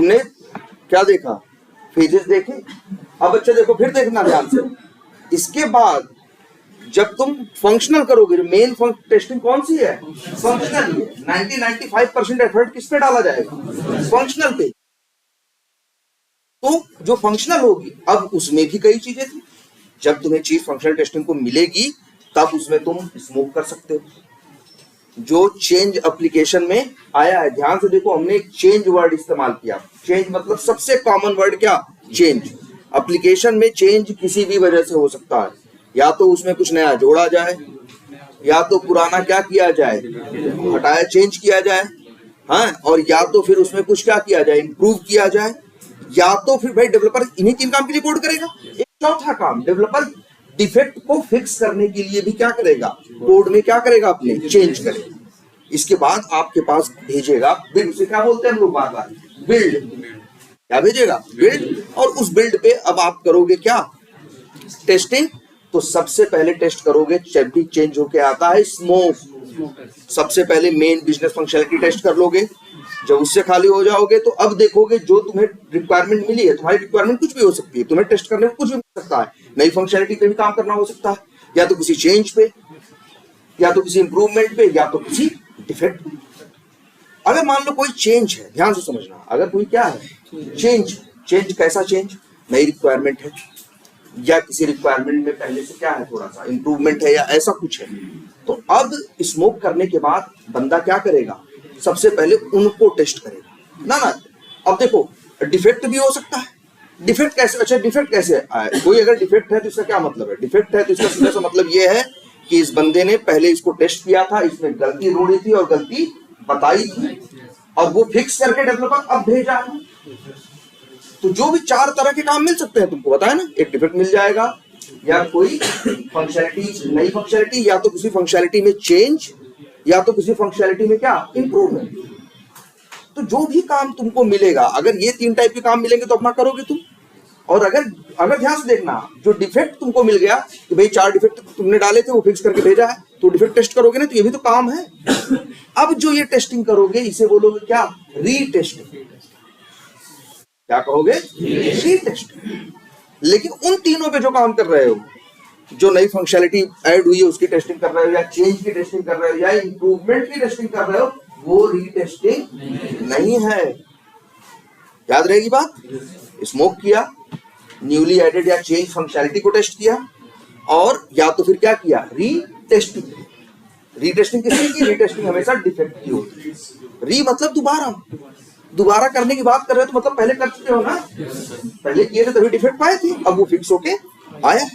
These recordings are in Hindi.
तुमने क्या देखा, फेजेस देखे। अब बच्चे देखो फिर देखना ध्यान से, इसके बाद जब तुम फंक्शनल करोगे, मेन टेस्टिंग कौन सी है, फंक्शनल। 90-95% एफर्ट किस पे डाला जाएगा, फंक्शनल पे। तो जो फंक्शनल होगी, अब उसमें भी कई चीजें थी। जब तुम्हें चीज फंक्शनल टेस्टिंग को मिलेगी तब उसमें तुम स्मोक कर सकते हो। जो चेंज एप्लीकेशन में आया है, ध्यान से देखो, हमने एक चेंज वर्ड इस्तेमाल किया। चेंज मतलब सबसे कॉमन वर्ड क्या, चेंज। एप्लीकेशन में चेंज किसी भी वजह से हो सकता है, या तो उसमें कुछ नया जोड़ा जाए, या तो पुराना क्या किया जाए, हटाया, चेंज किया जाए, हाँ, और या तो फिर उसमें कुछ क्या किया जाए, इंप्रूव किया जाए, या तो फिर भाई डेवलपर इन्हीं 3 काम के लिए कोड करेगा। एक चौथा काम, डेवलपर डिफेक्ट को फिक्स करने के लिए भी क्या करेगा, कोड में क्या करेगा, अपने चेंज करेगा। इसके बाद आपके पास भेजेगा बिल्ड, उसे क्या बोलते हैं हम लोग बार बार, बिल्ड। क्या भेजेगा, बिल्ड। और उस बिल्ड पे अब आप करोगे क्या, टेस्टिंग। तो सबसे पहले टेस्ट करोगे, जब भी चेंज होके आता है स्मोक, सबसे पहले मेन बिजनेस फंक्शनलिटी टेस्ट कर लोगे। जब उससे खाली हो जाओगे तो अब देखोगे जो तुम्हें रिक्वायरमेंट मिली है, तुम्हारी रिक्वायरमेंट कुछ भी हो सकती है, तुम्हें टेस्ट करने में कुछ भी मिल सकता है, नई फंक्शनलिटी पे भी काम करना हो सकता है, या तो किसी चेंज पे, या तो किसी इंप्रूवमेंट पे, या तो किसी डिफेक्ट पे। अगर मान लो कोई चेंज है, ध्यान से समझना, अगर कोई क्या है, चेंज। चेंज कैसा चेंज, नई रिक्वायरमेंट है, या किसी रिक्वायरमेंट में पहले से क्या है, थोड़ा सा इंप्रूवमेंट है, या ऐसा कुछ है। तो अब स्मोक करने के बाद बंदा क्या करेगा, सबसे पहले उनको टेस्ट करेगा ना। अब देखो डिफेक्ट भी हो सकता है। डिफेक्ट कैसे, अच्छा डिफेक्ट कैसे आए, कोई अगर डिफेक्ट है तो इसका क्या मतलब है, डिफेक्ट है तो इसका सीधा सा मतलब ये है कि इस बंदे ने पहले इसको टेस्ट किया था, इसमें गलती ढूंढी थी और गलती बताई थी, और वो फिक्स करके डेवलपर अब भेजा है। तो जो भी 4 तरह के काम मिल सकते हैं, तुमको बताया ना, एक डिफेक्ट मिल जाएगा, या कोई फंक्शनलिटी, नई फंक्शनलिटी, या तो किसी फंक्शनलिटी में चेंज, या तो किसी फंक्शनलिटी में क्या, इंप्रूवमेंट। तो जो भी काम तुमको मिलेगा, अगर ये 3 टाइप के काम मिलेंगे तो अपना करोगे तुम। और अगर ध्यान से देखना, जो डिफेक्ट तुमको मिल गया कि भाई 4 डिफेक्ट तुमने डाले थे, वो फिक्स करके भेजा है, तो डिफेक्ट टेस्ट करोगे ना, तो ये भी तो काम है। अब जो ये टेस्टिंग करोगे, इसे बोलोगे क्या, रीटेस्टिंग। क्या कहोगे, रीटेस्टिंग। लेकिन उन तीनों पे जो काम कर रहे हो, जो नई फंक्शनलिटी ऐड हुई है उसकी टेस्टिंग कर रहे हो, या चेंज की टेस्टिंग कर रहे हो, या इंप्रूवमेंट की टेस्टिंग कर रहे हो, वो रीटेस्टिंग नहीं है। याद रहेगी बात। स्मोक किया, न्यूली एडेड या चेंज फंक्शनलिटी को टेस्ट किया, और या तो फिर क्या किया, रीटेस्टिंग। रीटेस्टिंग किसकी की, रीटेस्टिंग हमेशा डिफेक्ट की होती है। री मतलब दोबारा करने की बात कर रहे हो, तो मतलब पहले कर चुके हो ना, पहले किए थे तभी डिफेक्ट पाए थे, अब वो फिक्स होके आया।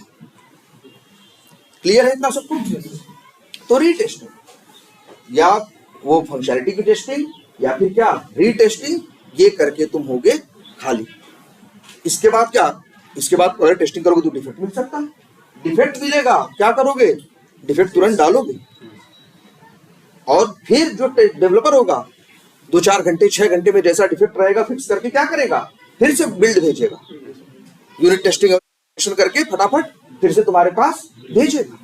क्लियर है इतना सब कुछ। तो रीटेस्टिंग, या वो फंक्शनलिटी की टेस्टिंग, या फिर क्या, रीटेस्टिंग, ये करके तुम होगे खाली। इसके बाद क्या, इसके बाद अगर टेस्टिंग करोगे तो डिफेक्ट मिल सकता है। डिफेक्ट मिलेगा, क्या करोगे, डिफेक्ट तुरंत डालोगे, और फिर जो डेवलपर होगा 2-4 घंटे 6 घंटे में जैसा डिफेक्ट रहेगा फिक्स करके क्या करेगा, फिर से बिल्ड भेजेगा, यूनिट टेस्टिंग करके फटाफट फिर से तुम्हारे पास भेजेगा।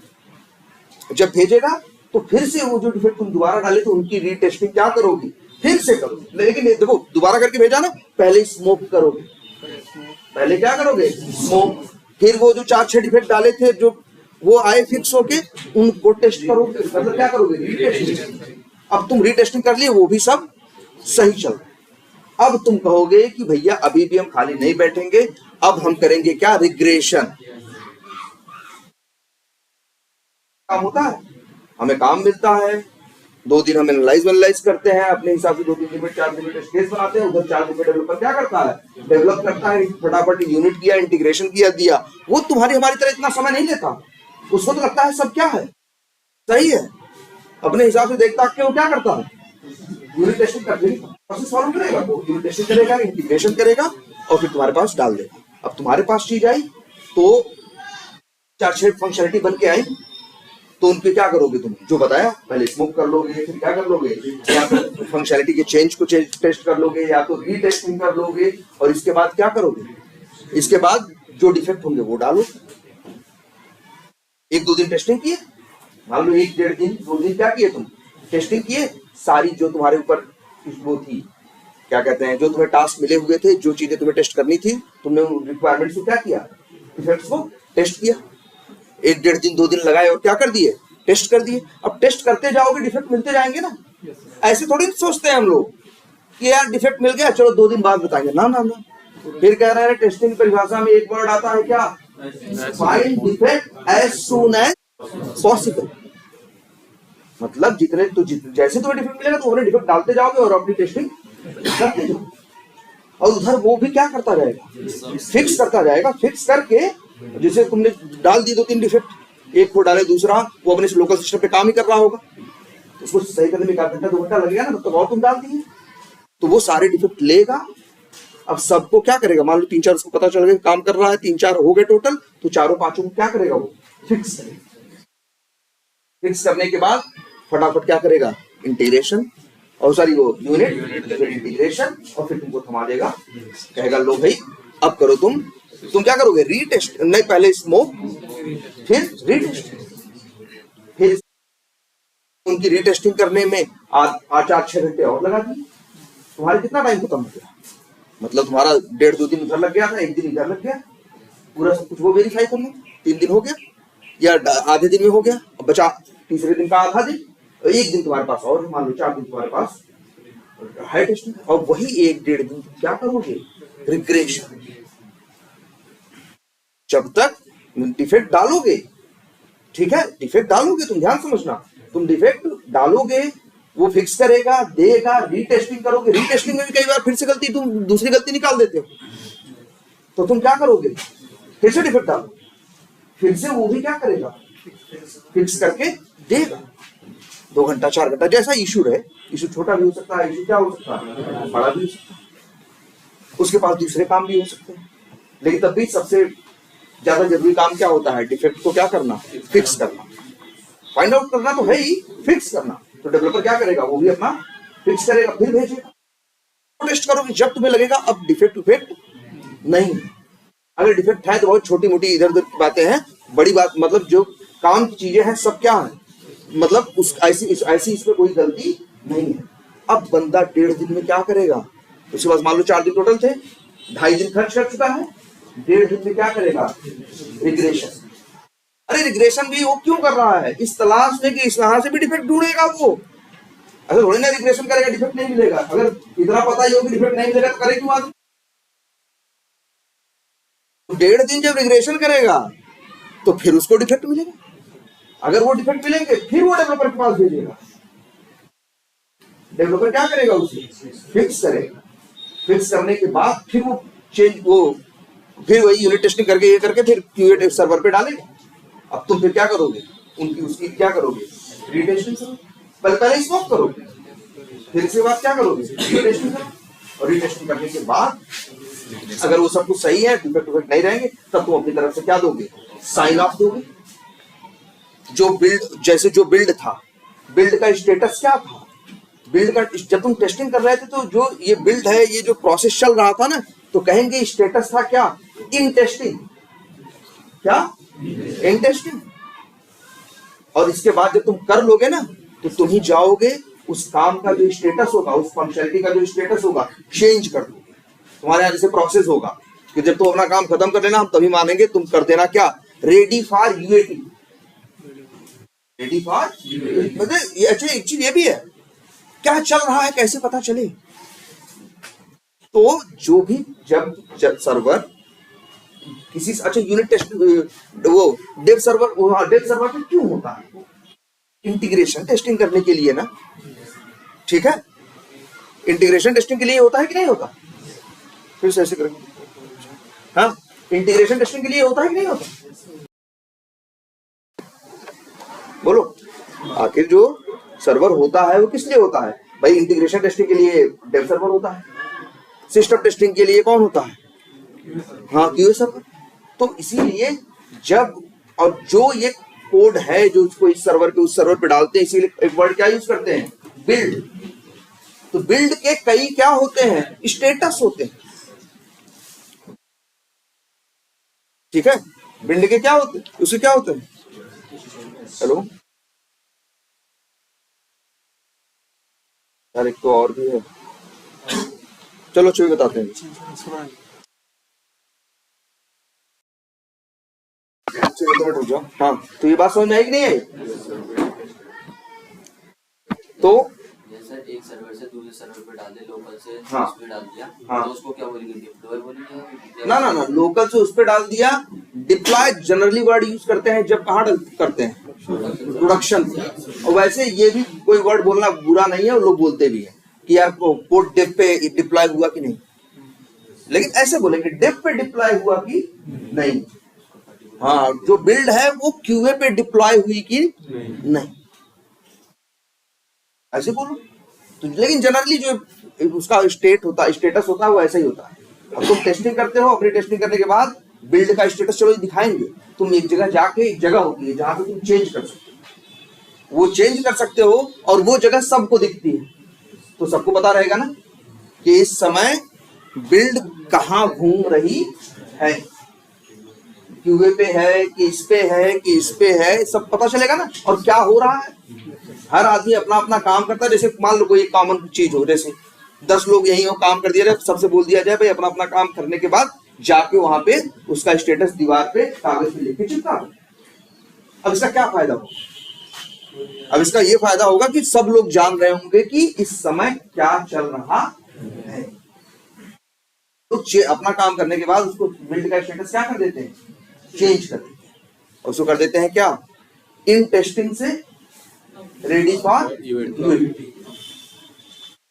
जब भेजेगा तो फिर से वो जो डिफेक्ट तुम दोबारा डाले तो उनकी रीटेस्टिंग क्या करोगी, फिर से करोगे। लेकिन देखो दोबारा करके भेजा ना, पहले स्मोक करोगे, पहले क्या करोगे, स्मोक। फिर वो जो 4-6 डिफेक्ट डाले थे, जो वो आए फिक्स होके, उनको टेस्ट करोगे, मतलब क्या करोगे, रीटेस्टिंग। अब तुम रीटेस्टिंग कर लिए, वो भी सब सही चल रहा। अब तुम कहोगे कि भैया अभी भी हम खाली नहीं बैठेंगे, अब हम करेंगे क्या, रिग्रेशन। काम होता है, हमें काम मिलता है, 2 दिन हम एनालाइज करते हैं अपने हिसाब से, 2-3 दिन में 4 दिन में टेस्ट केस बनाते हैं, उधर 4 दिन में डेवलपर क्या करता है, डेवलप करता है, फटाफट यूनिट किया, इंटीग्रेशन किया, दिया। वो तुम्हारी हमारी तरह इतना समय नहीं लेता, उसको तो लगता है सब क्या है, सही है, अपने हिसाब से देखता कि वो क्या करता है, यूनिट टेस्टिंग करके प्रोसेस फॉलो करेगा, वो यूनिट टेस्टिंग करेगा, इंटीग्रेशन करेगा, और फिर तुम्हारे पास डाल देगा। अब तुम्हारे पास चीज आई तो 4-6 फंक्शनलिटी बन के आई, तो उनपे क्या करोगे, तुम जो बताया, पहले स्मोक कर लोगे, फिर क्या कर लोगे, या तो फंक्शनलिटी के चेंज को टेस्ट कर लोगे, या तो रीटेस्टिंग कर लोगे, और इसके बाद क्या करोगे, इसके बाद जो डिफेक्ट होंगे वो डालो। 1-2 दिन टेस्टिंग किए, मान लो 1-1.5 दिन 2 दिन क्या किए तुम, टेस्टिंग किए, सारी जो तुम्हारे ऊपर वो थी क्या कहते हैं, जो तुम्हें टास्क मिले हुए थे, जो चीजें तुम्हें टेस्ट करनी थी, तुमने उन रिक्वायरमेंट्स को क्या किया, डिफेक्ट्स को टेस्ट किया। 1-1.5 दिन 2 दिन लगाए और क्या कर दिए, टेस्ट कर दिए। अब टेस्ट करते जाओगे, डिफेक्ट मिलते जाएंगे ना। ऐसे थोड़ी सोचते हैं हम लोग कि यार डिफेक्ट मिल गया, चलो 2 दिन बाद बताएंगे, ना ना ना। फिर कह रहे हैं टेस्टिंग परिभाषा में एक वर्ड आता है क्या, find defect as soon as possible. मतलब जैसे तुम्हें डिफेक्ट मिलेगा तो उन्हें डिफेक्ट डालते जाओगे और अपनी टेस्टिंग करते जाओगे। और उधर वो भी क्या करता जाएगा, फिक्स करता जाएगा। फिक्स करके जैसे तुमने डाल दी 2-3 डिफेक्ट, एक को डाले, दूसरा वो अपने लोकल सिस्टम पे काम ही कर रहा होगा, तो उसको सही करने में 1 घंटा 2 घंटा लगेगा ना, तो और तुम डाल दिए, तो वो सारे डिफेक्ट लेगा। अब सबको क्या करेगा, मान लो 3-4 उसको पता चल गया काम कर रहा है, 3-4 हो गए टोटल, तो 4-5 को क्या करेगा, वो फिक्स करेगा। फिक्स करने के बाद फटाफट क्या करेगा, इंटीग्रेशन, और सॉरी वो यूनिट इंटीग्रेशन, और फिर तुमको थमा देगा, कहेगा लो भाई अब करो तुम क्या करोगे, रीटेस्ट, नहीं पहले स्मोक फिर रीटेस्ट। फिर उनकी रीटेस्टिंग करने में 4-6 घंटे और लगा दिए, तुम्हारे कितना टाइम खत्म हो गया। मतलब तुम्हारा 1.5-2 दिन उधर लग गया था, 1 दिन इधर लग गया, पूरा सब कुछ वो वेरीफाई करने 3 दिन हो गया, या आधे दिन में हो गया, अब बचा तीसरे दिन का आधा दिन, 1 दिन तुम्हारे पास और मान लो 4 दिन तुम्हारे पास है टेस्टिंग। और वही 1-1.5 दिन क्या करोगे, रिग्रेशन। जब तक डिफेक्ट डालोगे, ठीक है, डिफेक्ट डालोगे, तुम ध्यान समझना, तुम डिफेक्ट डालोगे, वो फिक्स करेगा, देगा, रीटेस्टिंग करोगे, रीटेस्टिंग में भी कई बार फिर से गलती, तुम दूसरी गलती निकाल देते हो, तो तुम क्या करोगे, फिर से डिफेक्ट डालो, फिर से वो भी क्या करेगा, फिक्स करके देगा। 2 घंटा 4 घंटा जैसा इशू रहे, इशू छोटा भी हो सकता है, इशू क्या हो सकता है, बड़ा भी हो सकता है, उसके पास दूसरे काम भी हो सकते हैं, लेकिन तब भी सबसे ज्यादा जरूरी काम क्या होता है, डिफेक्ट को क्या करना, फिक्स करना। फाइंड आउट करना तो है ही, फिक्स करना तो डेवलपर क्या करेगा, वो भी अपना फिक्स करेगा, फिर भेजेगा। टेस्ट करोगे जब तुम्हें लगेगा अब डिफेक्ट नहीं, अगर डिफेक्ट है तो बहुत छोटी मोटी इधर उधर की बातें हैं, बड़ी बात मतलब जो काम की चीजें हैं सब क्या है, मतलब उस ऐसी इसमें कोई गलती नहीं है। अब बंदा 1.5 दिन में क्या करेगा, उसके पास मान लो 4 दिन टोटल थे, 2.5 दिन खर्च कर चुका है, 1.5 दिन में क्या करेगा, रिग्रेशन। अरे रिग्रेशन भी वो क्यों कर रहा है, इस तलाश में कि इस यहाँ से भी डिफेक्ट ढूंढेगा वो, ऐसा थोड़ी ना रिग्रेशन करेगा डिफेक्ट नहीं मिलेगा। अगर इतना पता ही हो कि डिफेक्ट नहीं मिलेगा तो करे क्यों आदमी। 1.5 दिन जब रिग्रेशन करेगा तो फिर उसको डिफेक्ट मिलेगा, अगर वो डिफेक्ट मिलेंगे फिर वो डेवलपर के पास भेजेगा, डेवलपर क्या करेगा, उसे फिक्स करेगा, फिक्स करने के बाद फिर वो फिर वही यूनिट टेस्टिंग करके ये करके फिर क्यूए सर्वर पे डालेगा। अब तुम फिर क्या करोगे, उसकी क्या करोगे, रीटेस्टिंग करोगे, पहले स्मोक करोगे, फिर इसके बाद क्या करोगे, रीटेस्टिंग करोगे, और रीटेस्टिंग करने के बाद अगर वो सब कुछ सही है, डिफेक्ट नहीं रहेंगे, तब तुम अपनी तरफ से क्या दोगे, साइन ऑफ दोगे। जो बिल्ड था, बिल्ड का स्टेटस क्या था, बिल्ड का जब तुम टेस्टिंग कर रहे थे तो जो ये बिल्ड है, ये जो प्रोसेस चल रहा था ना, तो कहेंगे स्टेटस था क्या, इन टेस्टिंग, क्या इन टेस्टिंग। और इसके बाद जब तुम कर लोगे ना, तो तुम ही जाओगे उस काम का जो स्टेटस होगा, उस फंक्शनलिटी का जो स्टेटस होगा, चेंज कर दोगे। तुम्हारे यहाँ जैसे प्रोसेस होगा कि जब तुम अपना काम खत्म कर लेना, हम तभी मानेंगे, तुम कर देना क्या, ready for UAT, ready for, मतलब ये अच्छा एक चीज ये भी है, क्या चल रहा है कैसे पता चले। तो जो भी जब सर्वर किसी अच्छा यूनिट टेस्ट, वो डेव सर्वर पे क्यों होता है, इंटीग्रेशन टेस्टिंग करने के लिए ना, ठीक है, इंटीग्रेशन टेस्टिंग के लिए होता है कि नहीं होता, फिर से ऐसे करेंगे, हाँ इंटीग्रेशन टेस्टिंग के लिए होता है कि नहीं होता, बोलो। आखिर जो सर्वर होता है वो किस लिए होता है भाई, इंटीग्रेशन टेस्टिंग के लिए डेव सर्वर होता है, सिस्टम टेस्टिंग के लिए कौन होता है, हाँ क्यूए सर्वर। तो इसीलिए जब, और जो ये कोड है जो उसको इस सर्वर पे उस सर्वर पे डालते हैं, इसीलिए एक वर्ड क्या यूज करते हैं, बिल्ड। तो बिल्ड के कई क्या होते हैं, स्टेटस होते हैं, ठीक है, बिल्ड के क्या होते हैं, उसके क्या होते हैं, हेलो यार एक तो और भी है, चलो चलिए बताते हैं। रुक जाओ। हाँ, तो ये बात समझ में आई कि नहीं आई? तो सर एक सर्वर से दूसरे सर्वर पे डाल दे, लोकल से हाँ, उस पे डाल दिया, हाँ, तो उसको क्या बोलेंगे, डिप्लॉय बोलेंगे? ना ना ना, लोकल से उस पे डाल दिया। डिप्लॉय जनरली वर्ड यूज करते हैं जब कहाँ करते हैं, प्रोडक्शन। और वैसे ये भी कोई वर्ड बोलना बुरा नहीं है, और लोग बोलते भी है कि यार पोर्ट डेप पे डिप्लॉय हुआ कि नहीं, लेकिन ऐसे बोलेंगे डेप पे डिप्लॉय हुआ कि नहीं। हाँ, जो बिल्ड है वो क्यूए पे डिप्लॉय हुई कि नहीं, ऐसे बोलो। तो लेकिन जनरली जो उसका स्टेटस होता है वो ऐसा ही होता है। अब तुम टेस्टिंग करते हो, अपनी टेस्टिंग करने के बाद बिल्ड का स्टेटस चलो दिखाएंगे, तुम एक जगह जाके, एक जगह होती है जहां पे तुम चेंज कर सकते हो, वो चेंज कर सकते हो, और वो जगह सबको दिखती है, तो सबको पता रहेगा ना कि इस समय बिल्ड कहाँ घूम रही है, क्यूए पे है कि इस पे है कि इस पे है, सब पता चलेगा ना, और क्या हो रहा है। हर आदमी अपना अपना काम करता है। जैसे मान लो कोई कॉमन चीज हो, जैसे 10 लोग यही हो, काम कर दिया जाए, सबसे बोल दिया जाए भाई अपना अपना काम करने के बाद जाके वहां पे उसका स्टेटस दीवार पे कागज पे लिख के चिपका दो। अब इसका क्या फायदा होगा? अब इसका ये फायदा होगा कि सब लोग जान रहे होंगे कि इस समय क्या चल रहा है। तो अपना काम करने के बाद उसको बिल्ड का स्टेटस क्या कर देते हैं, चेंज कर देते हैं, और उसको कर देते हैं क्या, इन टेस्टिंग से रेडी फॉर यूएटी।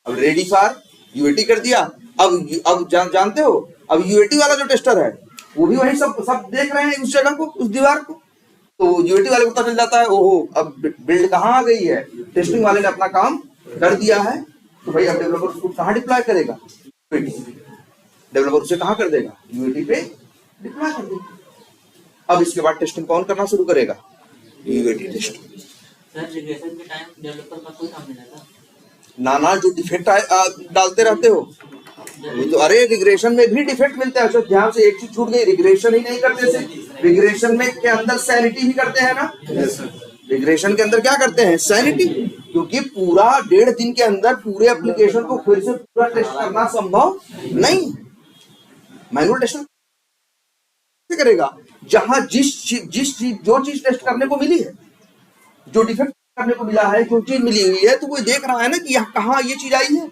अब रेडी फॉर यूएटी कर दिया। अब जानते हो, अब यूएटी वाला जो टेस्टर है वो भी वही सब देख रहे हैं उस जगह को, उस दीवार को, तो यूएटी वाले को पता चल जाता है, ओहो अब बिल्ड कहाँ आ गई है, टेस्टिंग वाले ने अपना काम कर दिया है, तो भाई अब डेवलपर उसको कहाँ डिप्लॉय करेगा, डेवलपर उसे कहाँ कर देगा, यूएटी पे डिप्लॉय कर देगा। अब इसके बाद टेस्टिंग कौन करना शुरू करेगा, यूएटी टेस्टिंग। सर रिग्रेशन के टाइम डेवलपर का कोई काम नहीं रहता? नाना जो डिफेक्ट डालते रहते हो, तो अरे रिग्रेशन में भी डिफेक्ट मिलते हैं। अच्छा ध्यान से, एक चीज छूट गई, रिग्रेशन ही नहीं करते थे, रिग्रेशन में के अंदर सैनिटी ही करते हैं ना। रिग्रेशन के अंदर क्या करते हैं, सैनिटी, क्योंकि पूरा 1.5 दिन के अंदर पूरे एप्लीकेशन को फिर से पूरा टेस्ट करना संभव नहीं। मैनुअल टेस्ट करेगा जहां जिस चीज जो चीज टेस्ट करने को मिली है, जो डिफेक्ट करने को मिला है, जो चीज मिली हुई है, तो वो देख रहा है ना कि यहाँ कहाँ ये चीज आई है,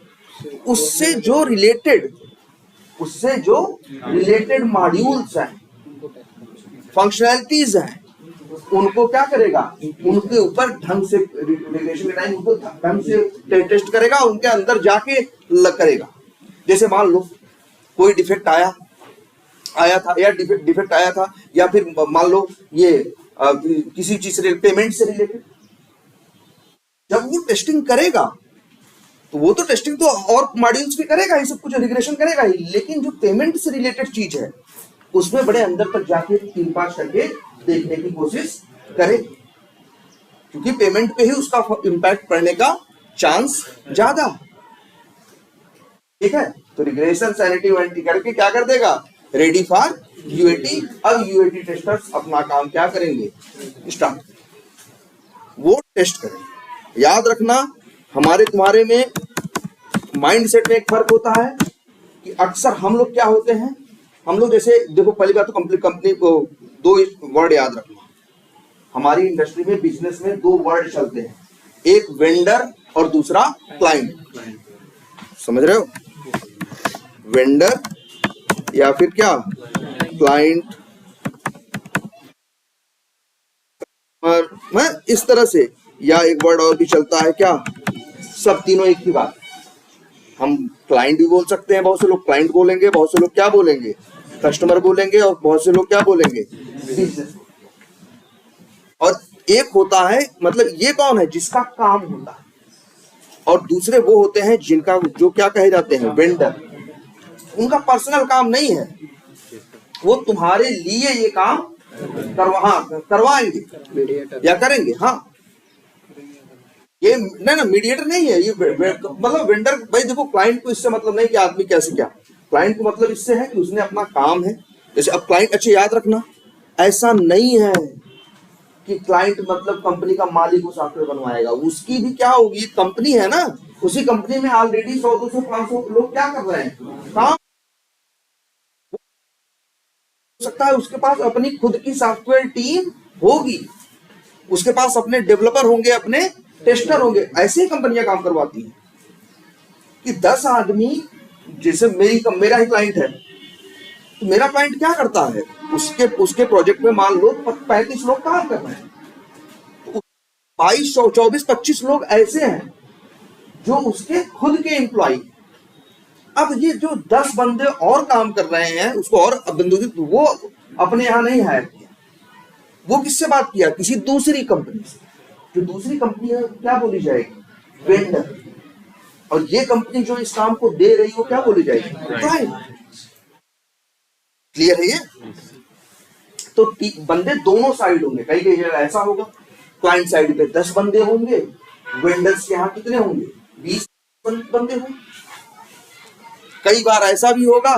उससे जो रिलेटेड मॉड्यूल्स हैं, फंक्शनैलिटीज हैं, उनको क्या करेगा, उनके ऊपर ढंग से रिग्रेशन के टाइम उनको ढंग से टेस्ट करेगा, उनके अंदर जाके करेगा। जैसे मान लो कोई डिफेक्ट आया था, या डिफेक्ट आया था, या फिर मान लो ये किसी चीज से, पेमेंट से रिलेटेड, जब वो टेस्टिंग करेगा तो वो तो टेस्टिंग तो और मॉड्यूल्स भी करेगा ही, सब कुछ रिग्रेशन करेगा ही, लेकिन जो पेमेंट से रिलेटेड चीज है उसमें बड़े अंदर तक जाके 3-5 करके देखने की कोशिश करे, क्योंकि पेमेंट पे ही उसका इंपैक्ट पड़ने का चांस ज्यादा। ठीक है, तो रिग्रेशन सैनिटी वानिटी करके क्या कर देगा, रेडी फॉर यूएटी। अब यूएटी टेस्टर्स अपना काम क्या करेंगे, स्टार्ट, वो टेस्ट करेंगे। याद रखना, हमारे तुम्हारे में माइंडसेट में एक फर्क होता है कि अक्सर हम लोग क्या होते हैं, हम लोग जैसे देखो, पहली बात तो कंपनी को 2 वर्ड याद रखना। हमारी इंडस्ट्री में, बिजनेस में 2 वर्ड चलते हैं, एक वेंडर और दूसरा क्लाइंट। समझ रहे हो, वेंडर या फिर क्या, क्लाइंट। और मैं इस तरह से, या एक वर्ड और भी चलता है क्या, सब तीनों एक ही बात। हम क्लाइंट भी बोल सकते हैं, बहुत से लोग क्लाइंट बोलेंगे, बहुत से लोग क्या बोलेंगे, कस्टमर बोलेंगे, और बहुत से लोग क्या बोलेंगे, बिजनेस। और एक होता है, मतलब ये कौन है, जिसका काम होता है, और दूसरे वो होते हैं जिनका, जो क्या कहे जाते हैं, वेंडर। उनका पर्सनल काम नहीं है, वो तुम्हारे लिए ये काम करवाएंगे या करेंगे। हाँ, ये नहीं ना, मीडिएटर नहीं है ये, मतलब वेंडर। भाई देखो, क्लाइंट को इससे मतलब नहीं कि आदमी कैसे क्या, क्लाइंट को मतलब इससे है कि उसने अपना काम है। जैसे अब क्लाइंट, अच्छा याद रखना, ऐसा नहीं है कि क्लाइंट मतलब कंपनी का मालिक उस सॉफ्टवेयर बनवाएगा, उसकी भी क्या होगी, कंपनी है ना, उसी कंपनी में ऑलरेडी 100, 200, 500 लोग क्या कर रहे हैं, काम। हो सकता है उसके पास अपनी खुद की सॉफ्टवेयर टीम होगी, उसके पास अपने डेवलपर होंगे, अपने टेस्टर होंगे। ऐसी कंपनियां काम करवाती हैं कि 10 आदमी, जैसे मेरा ही क्लाइंट है, तो मेरा क्लाइंट क्या करता है, उसके प्रोजेक्ट में मान लो 35 लोग काम कर रहे हैं, तो 22, 24, 25 लोग ऐसे हैं जो उसके खुद के एम्प्लॉय। अब ये जो 10 बंदे और काम कर रहे हैं उसको, और वो अपने यहाँ नहीं हायर किया, वो किससे बात किया, किसी दूसरी कंपनी से, जो दूसरी कंपनी क्या बोली जाएगी, वेंडर। और ये कंपनी जो इस काम को दे रही हो क्या बोली जाएगी, क्लाइंट। क्लियर है ये? तो बंदे दोनों साइड होंगे। कई कई जगह ऐसा होगा, क्लाइंट साइड पे 10 बंदे होंगे, वेंडर्स के यहाँ कितने होंगे, 20 बंदे होंगे। कई बार ऐसा भी होगा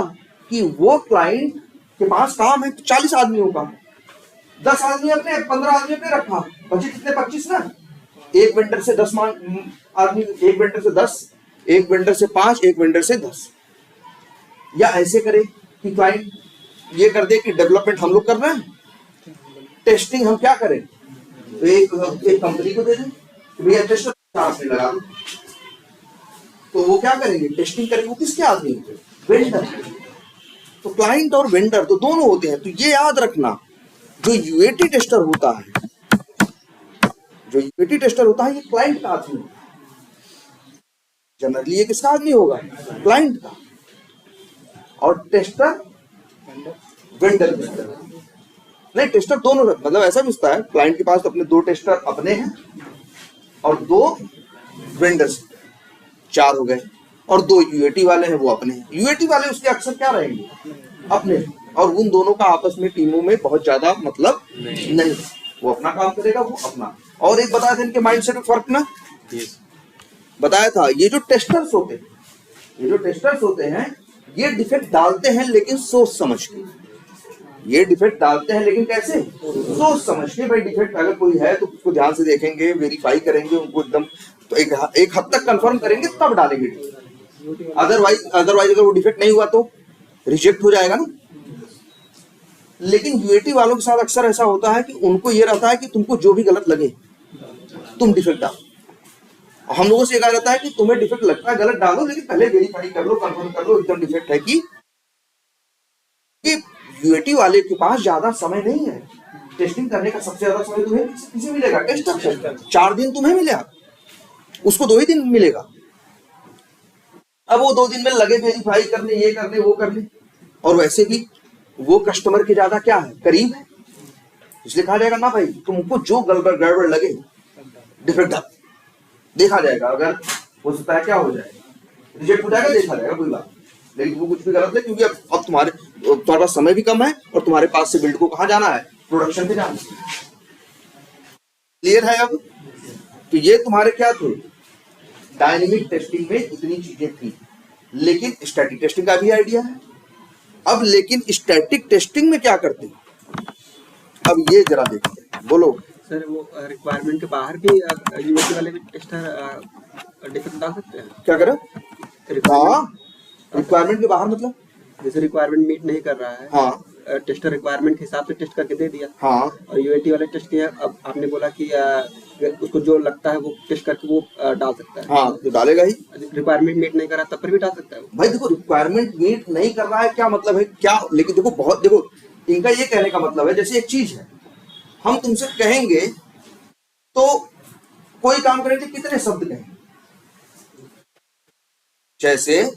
कि वो क्लाइंट के पास काम है 40 आदमियों का, 10 आदमी अपने, 15 आदमी अपने रखा, बचे कितने, 25 ना। एक वेंडर से 10 आदमी, एक वेंडर से 10, एक वेंडर से 5, एक वेंडर से 10। या ऐसे करे कि क्लाइंट ये कर दे कि डेवलपमेंट हम लोग कर रहे हैं, टेस्टिंग हम क्या करें, तो एक कंपनी को दे दें, भैया टेस्टर आपने लगा दो, तो वो क्या करेंगे, टेस्टिंग करेंगे। वो किसके आदमी, वेंडर। तो क्लाइंट और वेंडर तो दोनों होते हैं। तो ये याद रखना, जो यूएटी टेस्टर होता है, ये क्लाइंट का आदमी, जनरली ये किसका आदमी होगा, क्लाइंट का। और टेस्टर वेंडर नहीं, टेस्टर दोनों, मतलब ऐसा भी होता है क्लाइंट के पास तो अपने 2 टेस्टर अपने हैं और 2 वेंडर्स, 4 हो गए, और 2 यूएटी वाले हैं, वो अपने हैं। यूएटी वाले उसके अक्सर क्या रहेंगे, अपने, और उन दोनों का आपस में टीमों में बहुत ज्यादा मतलब नहीं, वो अपना काम करेगा, वो अपना। और एक बताया था इनके माइंडसेट में फर्क ना, बताया था, ये जो टेस्टर्स होते हैं, ये डिफेक्ट डालते हैं लेकिन सोच समझ के, ये डिफेक्ट डालते हैं लेकिन कैसे, सोच समझ के। भाई डिफेक्ट अगर कोई है तो उसको ध्यान से देखेंगे, वेरीफाई करेंगे, उनको एकदम तो एक हद तक कंफर्म करेंगे तब डालेंगे। अदरवाइज अगर वो डिफेक्ट नहीं हुआ तो रिजेक्ट हो जाएगा ना। लेकिन यूएटी वालों के साथ अक्सर ऐसा होता है कि उनको ये रहता है कि तुमको जो भी गलत लगे तुम डिफेक्ट डालो। हम लोगों से कहा जाता है कि तुम्हें डिफेक्ट लगता है गलत डालो, लेकिन पहले वेरीफाई कर लो, कंफर्म कर लो एकदम डिफेक्ट है कि यूएटी वाले के पास ज्यादा समय नहीं है टेस्टिंग करने का। सबसे ज्यादा समय तुम्हें किसे मिलेगा, टेस्टर। 4 दिन तुम्हें मिलेगा, उसको 2 ही दिन मिलेगा। अब वो 2 दिन में लगे वेरीफाई करने, ये करने, वो करने। और वैसे भी वो कस्टमर के ज्यादा क्या है, करीब है, इसलिए कहा जाएगा ना भाई तुमको जो गड़बड़ लगे डिफेक्ट देखा जाएगा। अगर हो सकता है क्या हो जाएगा, रिजेक्ट हो जाएगा, देखा जाएगा, कोई बात। लेकिन वो कुछ भी गलत है, क्योंकि अब तुम्हारे पास समय भी कम है और तुम्हारे पास से बिल्ड को कहाँ जाना है, प्रोडक्शन पे जाना है। क्लियर है? अब तो ये तुम्हारे क्या थे, डायनेमिक टेस्टिंग में इतनी चीजें थी, लेकिन स्टैटिक टेस्टिंग का भी आइडिया है। अब लेकिन स्टैटिक टेस्टिंग में क्या करते हैं, अब ये जरा देखते हैं, बोलो सर। वो रिक्वायरमेंट के बाहर भी यूएटी वाले भी टेस्टर डिफेक्ट डाल सकते हैं, क्या करें? हाँ, रिक्वायरमेंट के बाहर मतलब जैसे रिक्वायरमेंट मीट नहीं कर रहा है, हाँ, टेस्टर रिक्वायरमेंट के हिसाब से टेस्ट करके दे दिया, हाँ, और यूएटी वाले टेस्ट किया। अब आपने बोला कि उसको जो लगता है वो टेस्ट करके वो डाल सकता है। हाँ, तो डालेगा ही। रिक्वायरमेंट मीट नहीं कर रहा तब पर भी डाल सकता है भाई देखो, रिक्वायरमेंट मीट नहीं कर रहा है क्या मतलब है क्या, लेकिन देखो इनका ये कहने का मतलब है, जैसे एक चीज है, हम तुमसे कहेंगे तो कोई काम करेंगे कितने शब्द कहेंगे, जैसे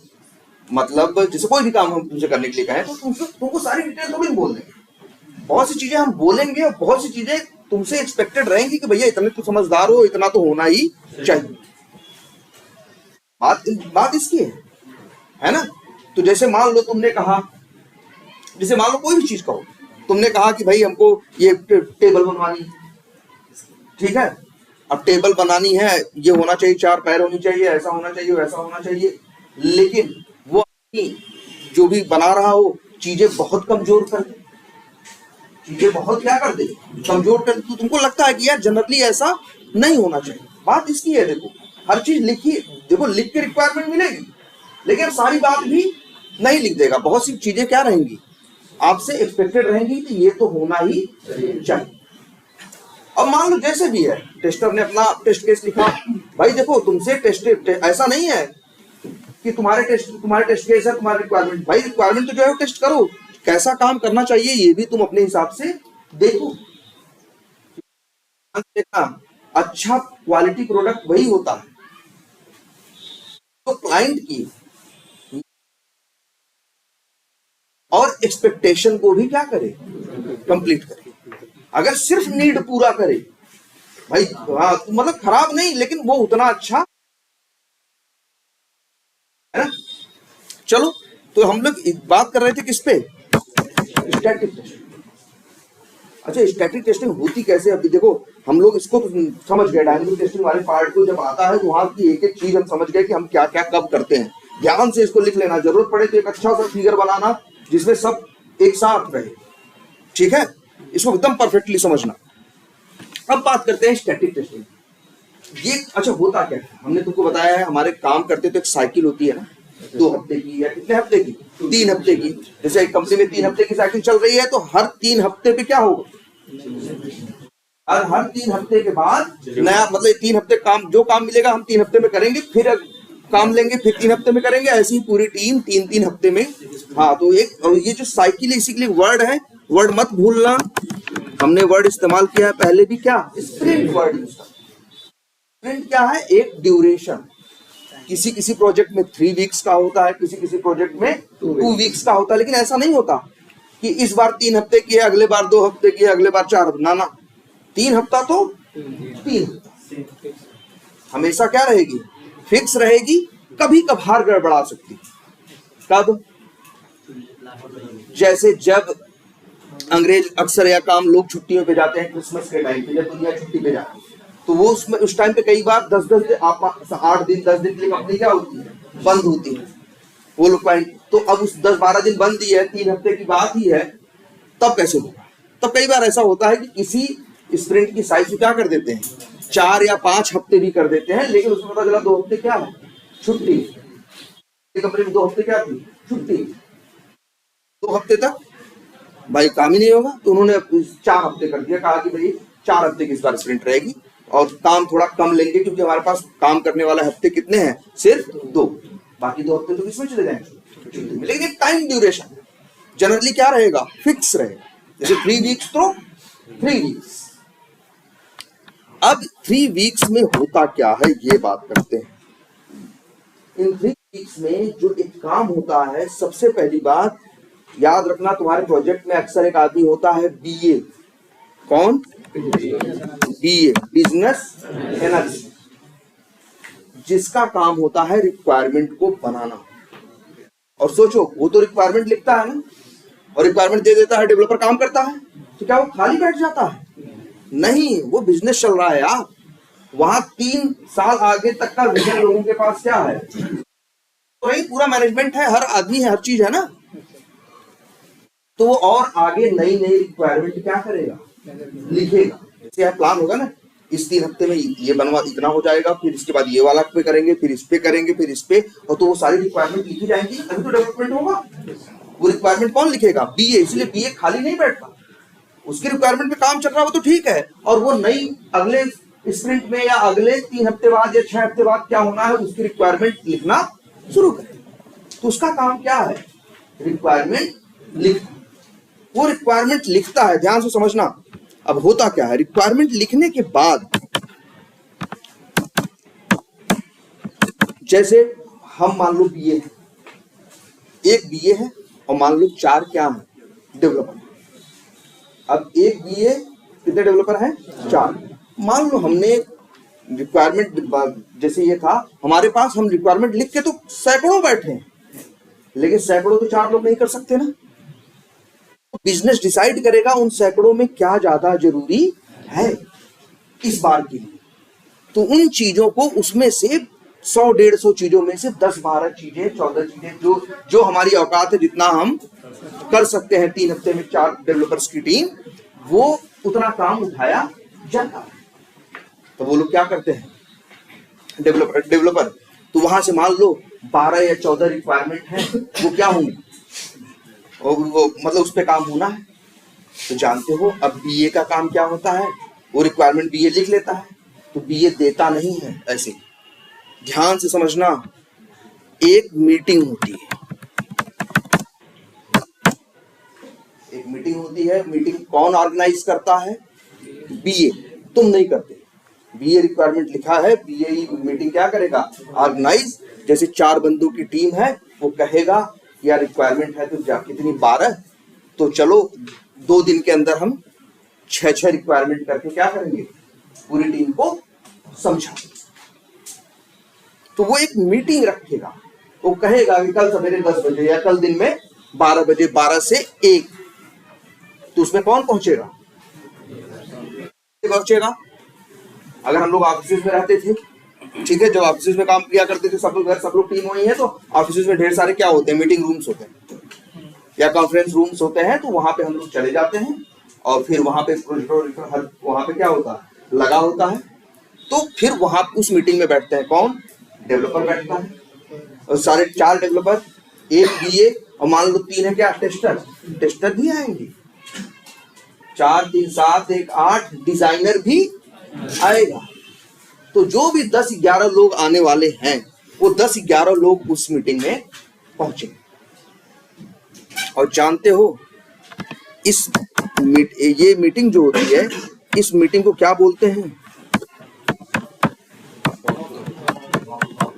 मतलब जैसे कोई भी काम हम तुमसे करने के लिए कहें तो तुमको सारी डिटेल थोड़ी बोल देंगे। बहुत सी चीजें हम बोलेंगे और बहुत सी चीजें तुमसे एक्सपेक्टेड रहेंगी कि भैया इतने तो समझदार हो, इतना तो होना ही चाहिए। बात इसकी है ना। तो जैसे मान लो तुमने कहा, जैसे मान लो कोई भी चीज कहो, तुमने कहा कि भाई हमको ये टेबल बनवानी है, ठीक है। अब टेबल बनानी है, ये होना चाहिए, 4 पैर होनी चाहिए, ऐसा होना चाहिए, वैसा होना चाहिए, लेकिन वो जो भी बना रहा हो चीजें बहुत कमजोर कर दे, चीजें बहुत क्या कर दे, कमजोर कर दे। तो तुमको लगता है कि यार जनरली ऐसा नहीं होना चाहिए। बात इसकी है, देखो हर चीज लिखी, देखो लिख के रिक्वायरमेंट मिलेगी, लेकिन सारी बात भी नहीं लिख देगा। बहुत सी चीजें क्या रहेंगी आपसे एक्सपेक्टेड रहेंगी कि ये तो होना ही चाहिए। अब मान लो जैसे भी है, टेस्टर ने अपना टेस्ट केस लिखा, भाई देखो तुमसे टेस्ट ऐसा नहीं है कि तुम्हारे टेस्ट केस है, तुम्हारी रिक्वायरमेंट, भाई रिक्वायरमेंट तो जो है वो टेस्ट करो, कैसा काम करना चाहिए ये भी तुम अपने हिसाब से देखो। अच्छा क्वालिटी प्रोडक्ट वही होता है तो क्लाइंट की और एक्सपेक्टेशन को भी क्या करे, कंप्लीट करे। अगर सिर्फ नीड पूरा करे भाई, हाँ तो मतलब खराब नहीं, लेकिन वो उतना अच्छा है ना। चलो तो हम लोग बात कर रहे थे किस पे, स्टैटिक टेस्टिंग। अच्छा स्टैटिक टेस्टिंग होती कैसे, अभी देखो हम लोग इसको तो समझ गए, डायनेमिक टेस्टिंग वाले पार्ट को जब आता है तो वहां की एक एक चीज हम समझ गए कि हम क्या क्या कब करते हैं। ध्यान से इसको लिख लेना, जरूरत पड़े तो एक अच्छा सा फिगर बनाना जिसमें सब एक साथ रहे, ठीक है, इसको एकदम परफेक्टली समझना। अब बात करते हैं स्टैटिक टेस्टिंग। ये अच्छा होता क्या है, हमने तुमको बताया है हमारे काम करते तो एक साइकिल होती है ना, 2 हफ्ते की या कितने हफ्ते की, 3 हफ्ते की। जैसे एक कंपनी में 3 हफ्ते की साइकिल चल रही है तो हर 3 हफ्ते पे क्या होगा, और हर 3 हफ्ते के बाद नया, मतलब 3 हफ्ते काम, जो काम मिलेगा हम 3 हफ्ते में करेंगे, फिर काम लेंगे, फिर 3 हफ्ते में करेंगे, ऐसी पूरी टीम 3-3 हफ्ते में। हाँ तो एक, और ये जो साइकिल है इसी के लिए वर्ड है, वर्ड मत भूलना, हमने वर्ड इस्तेमाल किया है पहले भी, क्या स्प्रिंट वर्ड यूज करते। स्प्रिंट क्या है, एक ड्यूरेशन, किसी किसी प्रोजेक्ट में 3 वीक्स का होता है, किसी किसी प्रोजेक्ट में 2 वीक्स का होता है, लेकिन ऐसा नहीं होता कि इस बार 3 हफ्ते की है, अगले बार 2 हफ्ते की है, अगले बार 4 हफ्ते, ना 3 हफ्ता तो 3 हफ्ता हमेशा क्या रहेगी, फिक्स रहेगी। कभी कभार गड़बड़ा सकती, कब, जैसे जब अंग्रेज अक्सर या काम लोग छुट्टियों पे जाते हैं, क्रिसमस के टाइम पे जब दुनिया छुट्टी पे जाती है तो वो उसमें उस टाइम पे कई बार 10-10 दिन, आप 8 दिन 10 दिन के लिए कंपनी क्या होती है, बंद होती है, वो लोग तो अब उस 10-12 दिन बंद ही है, 3 हफ्ते की बात ही है, तब कैसे होगा। तब कई बार ऐसा होता है कि किसी स्प्रिंट की साइज को क्या कर देते हैं, 4 या 5 हफ्ते भी कर देते हैं, लेकिन उसमें पता चला 2 हफ्ते क्या है, छुट्टी। कंपनी में 2 हफ्ते क्या थी, छुट्टी, 2 हफ्ते तक भाई काम ही नहीं होगा, तो उन्होंने 4 हफ्ते कर दिया, कहा कि भाई 4 हफ्ते की इस बार स्प्रिंट रहेगी और काम थोड़ा कम लेंगे, क्योंकि हमारे पास काम करने वाले हफ्ते कितने हैं, सिर्फ 2, बाकी 2 हफ्ते तो किसमें चले जाएंगे। लेकिन टाइम ड्यूरेशन जनरली क्या रहेगा, फिक्स रहेगा, जैसे 3 वीक्स तो 3 वीक्स। अब 3 वीक्स में होता क्या है ये बात करते हैं। इन 3 वीक्स में जो एक काम होता है, सबसे पहली बात याद रखना, तुम्हारे प्रोजेक्ट में अक्सर एक आदमी होता है बीए, कौन, बीए, बिजनेस एनालिस्ट, जिसका काम होता है रिक्वायरमेंट को बनाना। और सोचो वो तो रिक्वायरमेंट लिखता है ना, और रिक्वायरमेंट दे देता है, डेवलपर काम करता है, तो क्या वो खाली बैठ जाता है, नहीं, वो बिजनेस चल रहा है यार, वहां 3 साल आगे तक का विजन लोगों के पास क्या है, तो वही पूरा मैनेजमेंट है, हर आदमी है, हर चीज है ना, तो वो और आगे नई नई रिक्वायरमेंट क्या करेगा, लिखेगा। जैसे प्लान होगा ना, इस 3 हफ्ते में ये बनवा इतना हो जाएगा, फिर इसके बाद ये वाला पे करेंगे, फिर इस पे करेंगे, फिर इस पे, और तो वो सारी रिक्वायरमेंट लिखी जाएंगी, तभी तो डेवलपमेंट होगा। वो रिक्वायरमेंट कौन लिखेगा, बीए, इसलिए बीए खाली नहीं बैठता, उसकी रिक्वायरमेंट पे काम चल रहा है, वो तो ठीक है, और वो नई अगले स्प्रिंट में या अगले 3 हफ्ते बाद या 6 हफ्ते बाद क्या होना है, उसकी रिक्वायरमेंट लिखना शुरू करें। तो उसका काम क्या है, रिक्वायरमेंट लिखना। वो रिक्वायरमेंट लिखता है, ध्यान से समझना। अब होता क्या है, रिक्वायरमेंट लिखने के बाद जैसे हम मान लो बीए है, एक बीए है और मान लो 4 क्या है, डेवलपर। अब एक बीए कितने डेवलपर हैं, 4। मान लो हमने रिक्वायरमेंट जैसे ये था हमारे पास, हम रिक्वायरमेंट लिख के तो सैकड़ों बैठे हैं, लेकिन सैकड़ों तो 4 लोग नहीं कर सकते ना। बिजनेस डिसाइड करेगा उन सैकड़ों में क्या ज्यादा जरूरी है इस बार के लिए, तो उन चीजों को उसमें से 100-150 चीजों में से 10-12 चीजें 14 चीजें जो हमारी औकात है, जितना हम कर सकते हैं 3 हफ्ते में 4 डेवलपर्स की टीम, वो उतना काम उठाया जाता है। तो वो लोग क्या करते हैं, डेवलपर, तो वहां से मान लो 12 या 14 रिक्वायरमेंट है, वो क्या होंगी, और वो मतलब उस पर काम होना है। तो जानते हो अब बीए का काम क्या होता है, वो रिक्वायरमेंट बीए लिख लेता है, तो बीए देता नहीं है ऐसे। ध्यान से समझना, एक मीटिंग होती है, एक मीटिंग होती है। मीटिंग कौन ऑर्गेनाइज करता है, बीए, तुम नहीं करते। बीए रिक्वायरमेंट लिखा है, बीए ही मीटिंग क्या करेगा, ऑर्गेनाइज। जैसे 4 बंदों की टीम है, वो कहेगा यार रिक्वायरमेंट है तो कितनी 12, तो चलो 2 दिन के अंदर हम 6 रिक्वायरमेंट करके क्या करेंगे, पूरी टीम को समझाएंगे। तो वो एक मीटिंग रखेगा, वो कहेगा कि कल सवेरे 10 बजे या कल दिन में 12 बजे, 12 से 1, तो उसमें कौन पहुंचेगा, अगर हम लोग ऑफिस में रहते थे, ठीक है, जब ऑफिस में काम किया करते थे सब लोग टीम हुई है, तो ऑफिस में ढेर सारे क्या होते हैं, मीटिंग रूम्स होते हैं या कॉन्फ्रेंस रूम्स होते हैं। तो वहां पे हम लोग चले जाते हैं और फिर वहां पे प्रोजेक्टर वहां पे क्या होता है, लगा होता है। तो फिर वहां उस मीटिंग में बैठते हैं कौन, डेवलपर बैठता है, और सारे 4 डेवलपर, 1 बीए, और मान लो 3 है क्या, टेस्टर भी आएंगे, 4 3 7 1 8 डिजाइनर भी आएगा। तो जो भी 10-11 लोग आने वाले हैं, वो 10-11 लोग उस मीटिंग में पहुंचेंगे। और जानते हो ये मीटिंग जो होती है, इस मीटिंग को क्या बोलते हैं,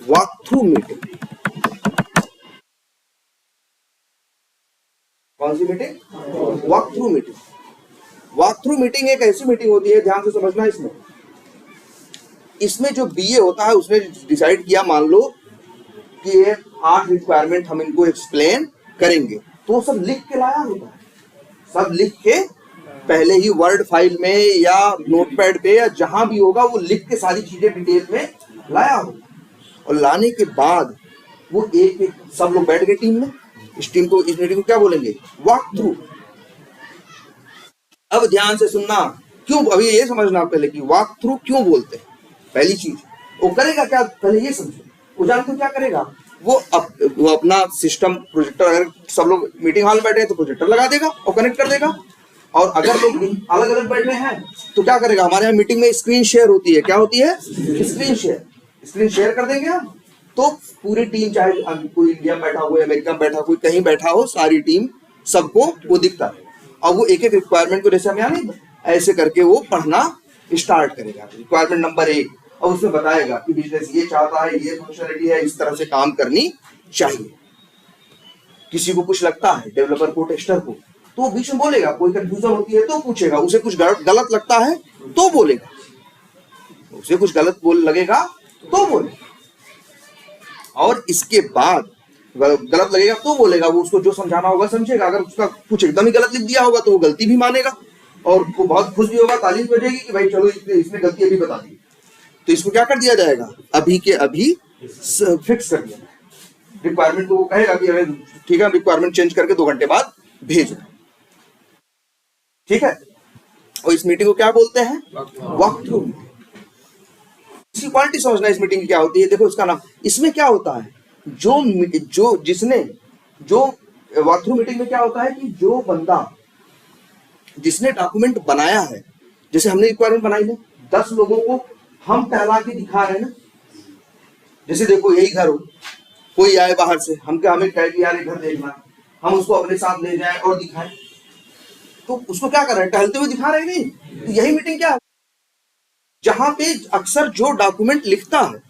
वॉक थ्रू मीटिंग। कौन सी meeting, walk through meeting. Walk through meeting एक ऐसी मीटिंग होती है, ध्यान से समझना, इसमें जो बीए होता है उसने डिसाइड किया, मान लो कि ये 8 रिक्वायरमेंट हम इनको एक्सप्लेन करेंगे, तो वो सब लिख के लाया होता है, सब लिख के पहले ही वर्ड फाइल में या नोटपैड पे या जहां भी होगा वो लिख के सारी चीजें डिटेल में लाया होगा। और लाने के बाद वो एक सब लोग बैठ गए टीम में, इस टीम को, इस मीटिंग को क्या बोलेंगे, वॉक थ्रू। अब ध्यान से सुनना, क्यों, अभी ये समझना पहले कि वॉक थ्रू क्यों बोलते हैं। पहली चीज वो करेगा क्या, पहले ये समझो, वो जानते हो क्या करेगा, वो अपना सिस्टम प्रोजेक्टर, अगर सब लोग मीटिंग हॉल में बैठे हैं तो प्रोजेक्टर लगा देगा और कनेक्ट कर देगा। और अगर लोग अलग अलग बैठे हैं तो क्या करेगा, हमारे यहाँ मीटिंग में स्क्रीन शेयर होती है, क्या होती है, स्क्रीन शेयर कर देंगे हम। तो पूरी टीम, चाहे कोई इंडिया बैठा हो, अमेरिका में बैठा, कोई कहीं बैठा हो, सारी टीम सबको वो दिखता है। और वो एक एक रिक्वायरमेंट को, जैसे हम यहाँ नहीं ऐसे करके वो पढ़ना स्टार्ट करेगा, रिक्वायरमेंट नंबर 1, और उसमें बताएगा कि बिजनेस ये चाहता है, ये फंक्शनलिटी है, इस तरह से काम करनी चाहिए। किसी को कुछ लगता है, डेवलपर को, टेस्टर को, तो वो बीच में बोलेगा, कोई कंफ्यूजन होती है तो पूछेगा, उसे कुछ गलत लगता है तो बोलेगा, उसे कुछ गलत लगेगा तो बोलेगा। और इसके बाद गलत लगेगा तो बोलेगा, वो उसको जो समझाना होगा समझेगा। अगर उसका कुछ एकदम ही गलत लिख दिया होगा तो वो गलती भी मानेगा और वो बहुत खुश भी होगा, तालीम बजेगी कि भाई चलो इसने गलती अभी बता दी। तो इसको क्या कर दिया जाएगा, अभी के अभी फिक्स कर दिया। रिक्वायरमेंट को वो कहेगा कि अरे ठीक है, रिक्वायरमेंट चेंज करके 2 घंटे बाद भेजो, ठीक है। और इस मीटिंग को क्या बोलते हैं, वॉक थ्रू। इसकी क्वालिटी समझना, इस मीटिंग की क्या होती है, देखो इसका नाम, इसमें क्या होता है, जो वॉक थ्रू मीटिंग में क्या होता है कि जो बंदा जिसने डॉक्यूमेंट बनाया है, जैसे हमने रिक्वायरमेंट बनाई है, 10 लोगों को हम टहला के दिखा रहे हैं ना, जैसे देखो यही घर हो, कोई आए बाहर से, हमें कह दिया यार घर देखना, हम उसको अपने साथ ले जाए और दिखाएं, तो उसको क्या कर रहे हैं, टहलते हुए दिखा रहे हैं, नहीं। तो यही मीटिंग क्या है, जहां पे अक्सर जो डॉक्यूमेंट लिखता है,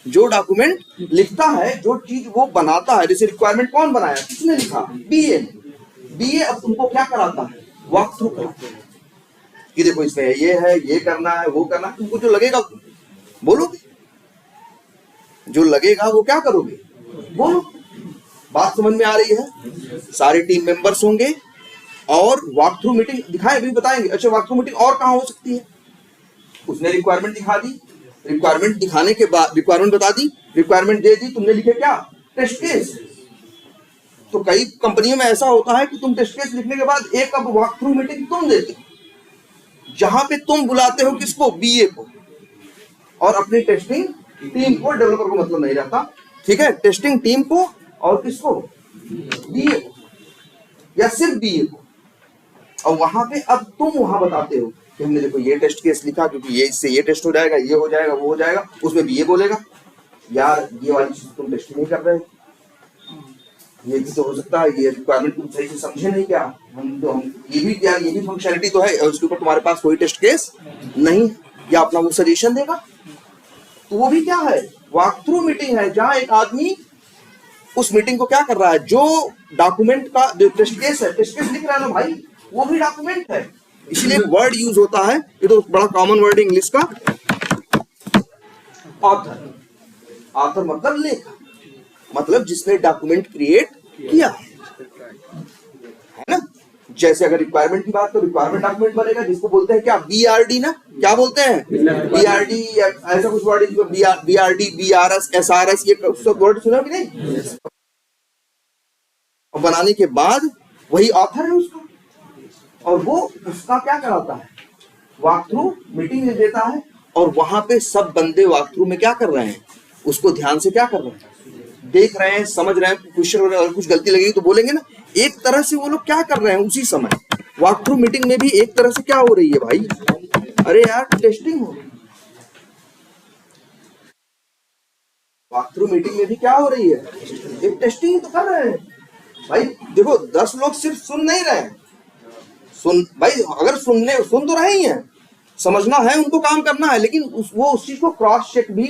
जो चीज वो बनाता है, जैसे रिक्वायरमेंट कौन बनाया, किसने लिखा, बीए अब तुमको क्या कराता है, वॉक थ्रू कराता है कि देखो इसमें ये है, ये करना है, वो करना है। तुमको जो लगेगा बोलोगे, जो लगेगा वो क्या करोगे, बोलो। बात समझ में आ रही है, सारे टीम मेंबर्स होंगे और वॉक थ्रू मीटिंग दिखाएं, भी बताएंगे। अच्छा, वॉक थ्रू मीटिंग और कहाँ हो सकती है, उसने रिक्वायरमेंट दिखा दी, रिक्वायरमेंट दिखाने के बाद रिक्वायरमेंट बता दी, रिक्वायरमेंट दे दी, तुमने लिखे क्या, टेस्ट केस। तो कई कंपनियों में ऐसा होता है कि तुम टेस्ट केस लिखने के बाद एक अब वॉक थ्रू मीटिंग तुम देते हो, जहां पे तुम बुलाते हो किसको, बीए को, और अपनी टेस्टिंग टीम को, डेवलपर को मतलब नहीं रहता, ठीक है। टेस्टिंग टीम को और किसको, बीए को, या सिर्फ बीए को। और वहां पे अब तुम वहां बताते हो कि हमने देखो ये टेस्ट केस लिखा, क्योंकि ये इससे ये टेस्ट हो जाएगा, ये हो जाएगा, वो हो जाएगा, उसमें बीए बोलेगा यार ये वाली चीज तुम टेस्ट नहीं कर रहे, ये भी तो हो सकता है, ये रिक्वायरमेंट तुम सही से समझे नहीं क्या, हम ये भी यार ये भी फंक्शनलिटी तो है, और उसके ऊपर तुम्हारे पास कोई टेस्ट केस नहीं, या अपना वो सजेशन देगा। तो वो भी क्या है, वॉक थ्रू मीटिंग है, जहां एक आदमी उस मीटिंग को क्या कर रहा है, जो डॉक्यूमेंट का जो टेस्ट केस है, टेस्ट केस लिख रहा है ना भाई, वो भी डॉक्यूमेंट है। इसलिए वर्ड यूज होता है, ये तो बड़ा कॉमन वर्ड इंग्लिश का, ऑथर। ऑथर मतलब लेखक, मतलब जिसने डॉक्यूमेंट क्रिएट किया है ना। जैसे अगर रिक्वायरमेंट की बात, तो रिक्वायरमेंट डॉक्यूमेंट बनेगा, जिसको बोलते हैं क्या, बीआरडी ना, क्या बोलते हैं, बीआरडी, ऐसा कुछ वर्ड, बीआरडी, बीआरएस, एसआरएस, ये सब वर्ड सुना कि नहीं। और बनाने के बाद वही ऑथर है उसका, और वो उसका क्या कराता है, वॉक थ्रू मीटिंग देता है, और वहां पे सब बंदे वॉक थ्रू में क्या कर रहे हैं, उसको ध्यान से क्या कर रहे हैं, देख रहे हैं, समझ रहे हैं, क्वेश्चन हो रहे हैं, और कुछ गलती लगेगी तो बोलेंगे ना। एक तरह से वो लोग क्या कर रहे हैं उसी समय, वॉक थ्रू मीटिंग में भी एक तरह से क्या हो रही है भाई, अरे यार टेस्टिंग हो, वॉक थ्रू मीटिंग में भी क्या हो रही है, एक टेस्टिंग तो कर रहे हैं भाई। देखो 10 लोग सिर्फ सुन नहीं रहे हैं, सुन भाई, अगर सुन तो रहे ही हैं, समझना है उनको, काम करना है, लेकिन वो उस चीज को क्रॉस चेक भी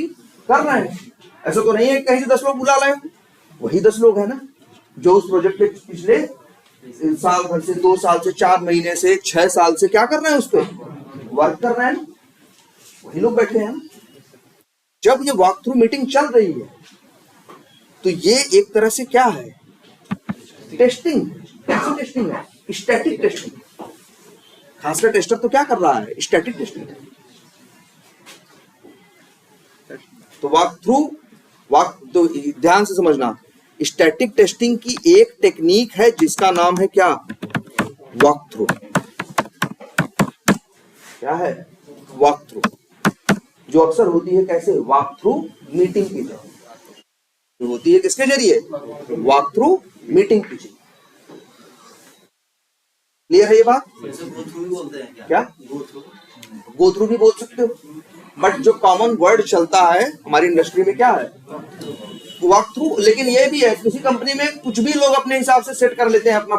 कर रहे हैं। ऐसा तो नहीं है कहीं से 10 लोग बुला लाए, वही 10 लोग है ना, जो उस प्रोजेक्ट पे पिछले साल भर से, 2 साल से, 4 महीने से, 6 साल से क्या कर रहे हैं, उस पर वर्क कर रहे हैं, वही लोग बैठे हैं। जब ये वॉक थ्रू मीटिंग चल रही है, तो ये एक तरह से क्या है, टेस्टिंग। कैसी टेस्टिंग है, स्टैटिक टेस्टिंग। खासकर टेस्टर तो क्या कर रहा है, स्टैटिक टेस्टिंग। तो तो ध्यान से समझना, स्टैटिक टेस्टिंग की एक टेक्निक है जिसका नाम है क्या, वॉक थ्रू। क्या है, वॉक थ्रू, जो अक्सर होती है कैसे, वॉक थ्रू मीटिंग की जरिए होती है, किसके जरिए, वॉक थ्रू मीटिंग की जरिए। क्लियर है ये बात, क्या गो थ्रू भी बोल सकते हो, बट जो कॉमन वर्ड चलता है हमारी इंडस्ट्री में क्या है, वॉक थ्रू। लेकिन ये भी है, किसी कंपनी में कुछ भी लोग अपने हिसाब से सेट कर लेते हैं अपना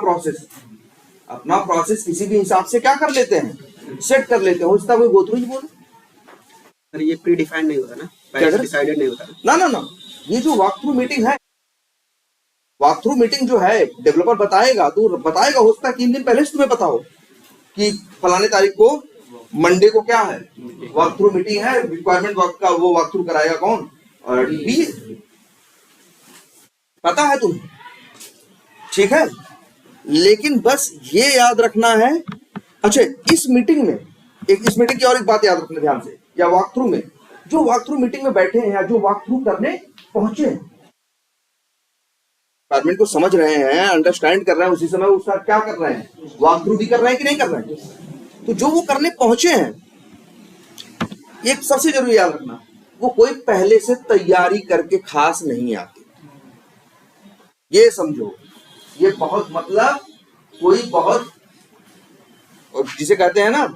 प्रोसेस किसी भी हिसाब से क्या कर लेते हैं, सेट कर लेते हैं, उसका कोई गो थ्रू ही बोलो। सर ये प्री डिफाइंड नहीं होता ना, पहले डिसाइडेड नहीं होता ना, ये जो वॉक थ्रू मीटिंग है, वॉक थ्रू मीटिंग जो है, डेवलपर बताएगा, तो बताएगा, हो सकता है 3 दिन पहले से तुम्हें पता हो कि फलाने तारीख को, मंडे को क्या है, वॉक थ्रू मीटिंग है, रिक्वायरमेंट वर्क का वो वॉक थ्रू कराएगा कौन, और बीए, पता है तुम्हें, ठीक है। लेकिन बस ये याद रखना है, अच्छा इस मीटिंग में, इस मीटिंग की और एक बात याद रखना ध्यान से, या वॉक थ्रू में, जो वॉक थ्रू मीटिंग में बैठे हैं, या जो वॉक थ्रू करने पहुंचे हैं, रिक्वायरमेंट को समझ रहे हैं, अंडरस्टैंड कर रहे हैं, उसी समय उसका क्या कर रहे हैं, वॉक थ्रू भी कर रहे हैं कि नहीं कर रहे हैं। तो जो वो करने पहुंचे हैं, एक सबसे जरूरी याद रखना, वो कोई पहले से तैयारी करके खास नहीं आते, ये समझो। ये बहुत मतलब कोई बहुत, जिसे कहते हैं ना,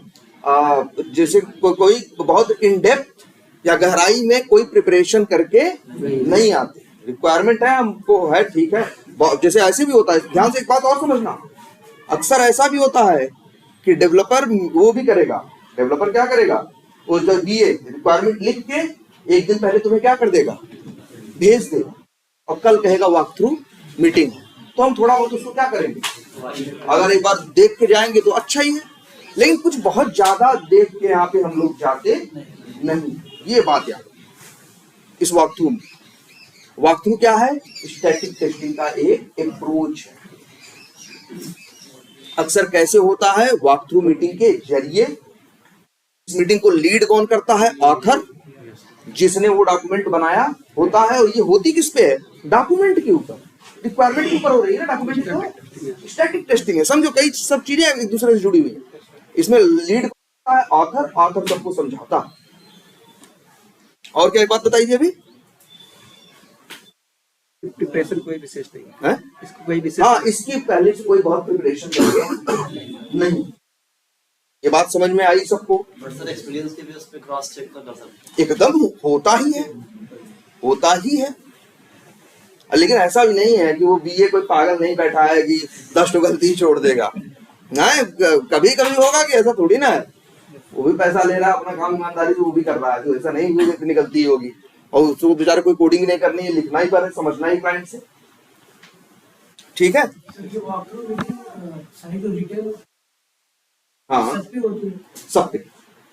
जैसे कोई बहुत इन डेप्थ या गहराई में कोई प्रिपरेशन करके नहीं आते। रिक्वायरमेंट है, हमको है, ठीक है, जैसे ऐसे भी होता है। ध्यान से एक बात और समझना, अक्सर ऐसा भी होता है कि डेवलपर वो भी करेगा, डेवलपर क्या करेगा, वो जो दिए रिक्वायरमेंट लिख के एक दिन पहले तुम्हें क्या कर देगा, भेज देगा, और कल कहेगा वॉक थ्रू मीटिंग है। तो हम थोड़ा बहुत उसको क्या करेंगे, अगर एक बार देख के जाएंगे तो अच्छा ही है, लेकिन कुछ बहुत ज्यादा देख के यहाँ पे हम लोग जाते नहीं, ये बात याद। इस वॉक थ्रू में, वॉक थ्रू क्या है, स्टैटिक टेस्टिंग का एक अप्रोच है। अक्सर कैसे होता है, वॉक थ्रू मीटिंग के जरिए। इस मीटिंग को लीड कौन करता है, ऑथर, जिसने वो डॉक्यूमेंट बनाया होता है। और ये होती किस पे है, डॉक्यूमेंट के ऊपर, रिक्वायरमेंट के ऊपर हो रही है ना, डॉक्यूमेंट तो स्टैटिक टेस्टिंग है। समझो कई सब चीजें एक दूसरे से जुड़ी हुई है। इसमें लीड करता है ऑथर, ऑथर सबको समझाता है। और क्या एक बात बताइए अभी प्रिपरेशन कोई विशेष नहीं है? इसको कोई विशेष हाँ, इसकी पहले से कोई बहुत प्रिपरेशन नहीं। ये बात समझ में आई सबको? बट सर एक्सपीरियंस के बेस पे क्रॉस चेक तो कर सकते एकदम होता ही है, होता ही है। लेकिन ऐसा भी नहीं है कि वो बीए कोई पागल नहीं बैठा है कि 10 गलती छोड़ देगा। नहीं, कभी कभी होगा कि ऐसा थोड़ी ना है, वो भी पैसा ले रहा है, अपना काम ईमानदारी से वो भी कर रहा है, तो ऐसा नहीं कि इतनी गलती होगी। और उसको बेचारे कोई कोडिंग नहीं करनी है, लिखना ही पर है, समझना ही क्लाइंट से। ठीक है, हाँ सब पे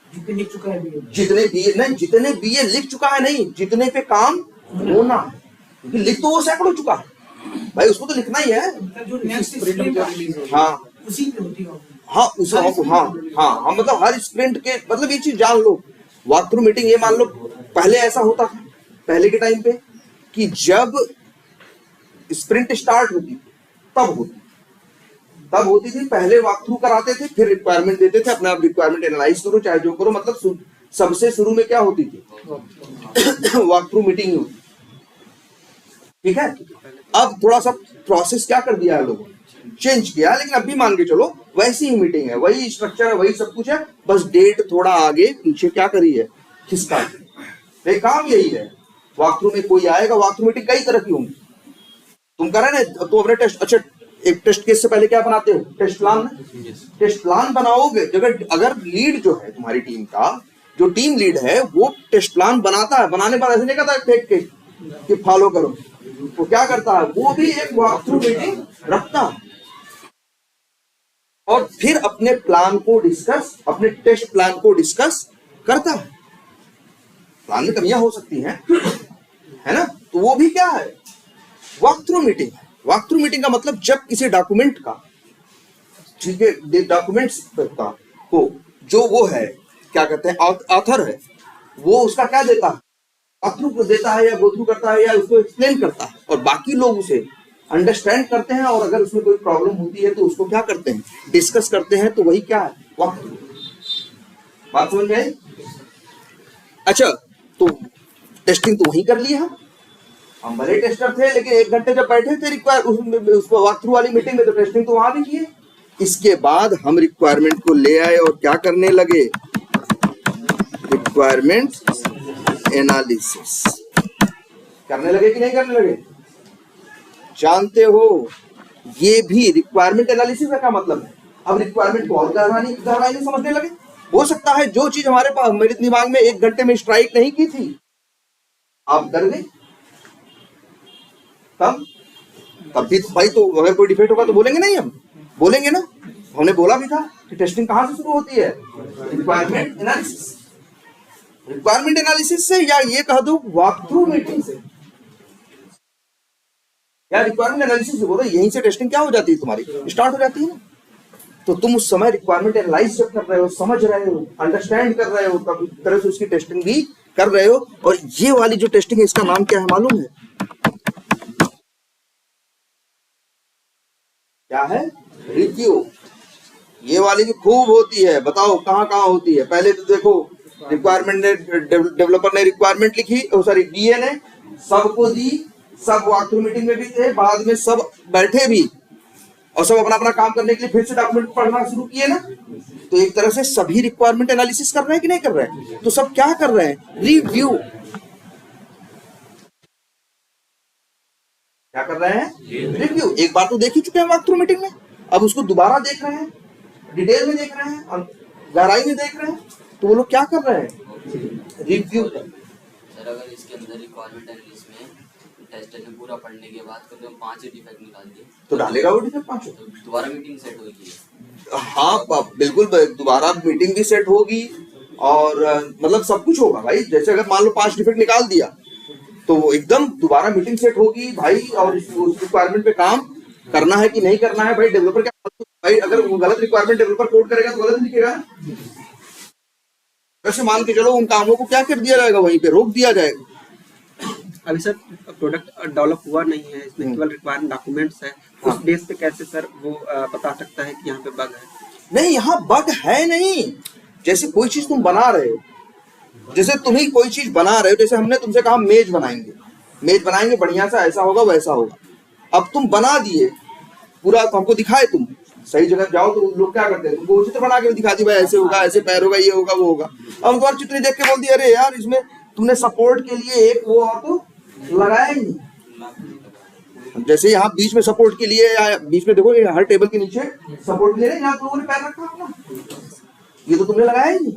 जितने लिख चुका है जितने बीए नहीं, जितने बीए लिख चुका है नहीं, जितने पे काम होना, क्योंकि लिख तो वो सैकड़ों चुका है भाई, उसको तो लिखना ही है। जो नेक्स्ट स्प्रिंट हाँ उसी में होती है। हाँ उस हाँ हाँ मतलब हर स्प्रिंट के मतलब ये चीज जान लो। वॉक थ्रू मीटिंग ये मान लो पहले ऐसा होता था, पहले के टाइम पे कि जब स्प्रिंट स्टार्ट होती थी तब होती थी, पहले वॉक थ्रू कराते थे, फिर रिक्वायरमेंट देते थे, अपने आप रिक्वायरमेंट एनालाइज करो चाहे जो करो। मतलब सबसे शुरू में क्या होती थी, वॉक थ्रू मीटिंग होती। ठीक है, अब थोड़ा सा प्रोसेस क्या कर दिया है लोगों ने, चेंज किया, लेकिन अब भी मान के चलो वैसी ही मीटिंग है, वही स्ट्रक्चर है, वही सब कुछ है, बस डेट थोड़ा आगे पीछे क्या करी है, खिसका है। काम यही है। वॉक थ्रू में कोई आएगा, वॉक थ्रू मीटिंग कई तरह की होंगी। तुम कर रहे ना तो अपने टेस्ट, अच्छा एक टेस्ट केस से पहले क्या बनाते हो, टेस्ट प्लान। टेस्ट प्लान बनाओगे, अगर लीड जो है तुम्हारी टीम का, जो टीम लीड है वो टेस्ट प्लान बनाता है, बनाने पर ऐसे नहीं कहता फेंक के कि फॉलो करो, वो क्या करता है, वो भी एक वॉक थ्रू मीटिंग रखता है और फिर अपने प्लान को डिस्कस, अपने टेस्ट प्लान को डिस्कस करता है। प्लान में कमियां हो सकती हैं, है ना, तो वो भी क्या है, वॉक थ्रू मीटिंग है। वॉक थ्रू मीटिंग का मतलब जब किसी डॉक्यूमेंट का, ठीक है, डॉक्यूमेंट्स का को जो वो है क्या कहते हैं ऑथर है, वो उसका क्या देता है, वॉक थ्रू देता है या गो थ्रू करता है या उसको एक्सप्लेन करता है, और बाकी लोग उसे अंडरस्टैंड करते हैं, और अगर उसमें कोई प्रॉब्लम होती है तो उसको क्या करते हैं, डिस्कस करते हैं। तो वही क्या है, वॉक थ्रू। बात समझ में आई? अच्छा, तो टेस्टिंग तो वही कर ली हम भले टेस्टर थे, लेकिन 1 घंटे जब बैठे थे उसको वॉक थ्रू वाली मीटिंग में, तो टेस्टिंग तो वहां भी किए। इसके बाद हम रिक्वायरमेंट को ले आए और क्या करने लगे, रिक्वायरमेंट एनालिसिस करने लगे कि नहीं करने लगे? जानते हो, ये भी रिक्वायरमेंट एनालिसिस का क्या मतलब है। अब रिक्वायरमेंट को और गहराई से समझने लगे। हो सकता है जो चीज हमारे पास मेरे दिमाग में 1 घंटे में स्ट्राइक नहीं की थी, आप कर गए, तब भी तो भाई, तो अगर कोई डिफेक्ट होगा तो बोलेंगे नहीं, हम बोलेंगे ना। हमने बोला भी था कि टेस्टिंग कहां से शुरू होती है, रिक्वायरमेंट एनालिसिस। रिक्वायरमेंट एनालिसिस से, या ये कह दो वॉक थ्रू मीटिंग से, या रिक्वायरमेंट एनालिसिस से बोलो, यहीं से टेस्टिंग क्या हो जाती है तुम्हारी, स्टार्ट हो जाती है ना। तो तुम उस समय रिक्वायरमेंट एनालाइज जब कर रहे हो, समझ रहे हो, अंडरस्टैंड कर रहे हो, तब इस तरह से उसकी टेस्टिंग भी कर रहे हो। और ये वाली जो टेस्टिंग है, इसका नाम क्या है मालूम है, क्या है, रिव्यू। ये वाली भी खूब होती है, बताओ कहां कहां होती है। पहले तो देखो, रिक्वायरमेंट ने, डेवलपर ने रिक्वायरमेंट लिखी, सॉरी डीए ने सबको दी, सब वॉक थ्रू मीटिंग में भी थे, बाद में सब बैठे भी और सब अपना अपना काम करने के लिए फिर से डॉक्यूमेंट पढ़ना शुरू किए ना। तो एक तरह से सभी रिक्वायरमेंट एनालिसिस कर रहे हैं कि नहीं कर रहे हैं? तो सब क्या कर रहे हैं, रिव्यू। क्या कर रहे हैं, रिव्यू। एक बार तो देख ही चुके हैं वॉक थ्रू मीटिंग में, अब उसको दोबारा देख रहे हैं, डिटेल में देख रहे हैं और गहराई में देख रहे हैं। तो वो लोग क्या कर रहे हैं, रिव्यू। सर अगर इसके अंदर रिक्वायरमेंट एनालिसिस में टेस्टर ने पूरा पढ़ने के बाद कभी 5 डिफेक्ट निकाल दिए, तो डालेगा वो डिफेक्ट 5। तो दोबारा मीटिंग सेट होगी। हाँ बिल्कुल, दोबारा मीटिंग भी सेट होगी और मतलब सब कुछ होगा भाई। जैसे अगर मान लो 5 डिफेक्ट निकाल दिया तो वो एकदम दोबारा मीटिंग सेट होगी भाई, और उस रिक्वायरमेंट पे काम करना है कि नहीं करना है भाई। डेवलपर क्या भाई, अगर वो गलत रिक्वायरमेंट डेवलपर कोड करेगा तो गलत लिखेगा। वैसे मान के चलो उन कामों को क्या कर दिया जाएगा, वहीं पे रोक दिया जाएगा। अभी सर प्रोडक्ट डेवलप हुआ नहीं है, इसमें केवल रिक्वायरमेंट डॉक्यूमेंट्स है, उस बेस पे कैसे सर वो बता सकता है कि यहाँ पे बग है? नहीं, यहाँ बग है नहीं। जैसे कोई चीज तुम बना रहे हो, जैसे तुम ही कोई चीज बना रहे हो, जैसे हमने तुमसे कहा मेज बनाएंगे बढ़िया सा, ऐसा होगा वैसा होगा। अब तुम बना दिए पूरा, तो हमको दिखाए, तुम सही जगह जाओ तो लोग क्या करते हैं, तुमको चित्र बना के दिखा दी, भाई ऐसे होगा, ऐसे पैर होगा, ये होगा, वो होगा। अब तुम्हारा चित्र देख के बोल दिया, अरे यार इसमें तुमने सपोर्ट के लिए एक वो और तो लगाया ही नहीं। जैसे यहाँ बीच में सपोर्ट के लिए, या बीच में देखो हर टेबल के नीचे सपोर्ट ले रहे हैं, यहाँ लोगों ने पैर रखा अपना, ये तो तुमने लगाया ही नहीं।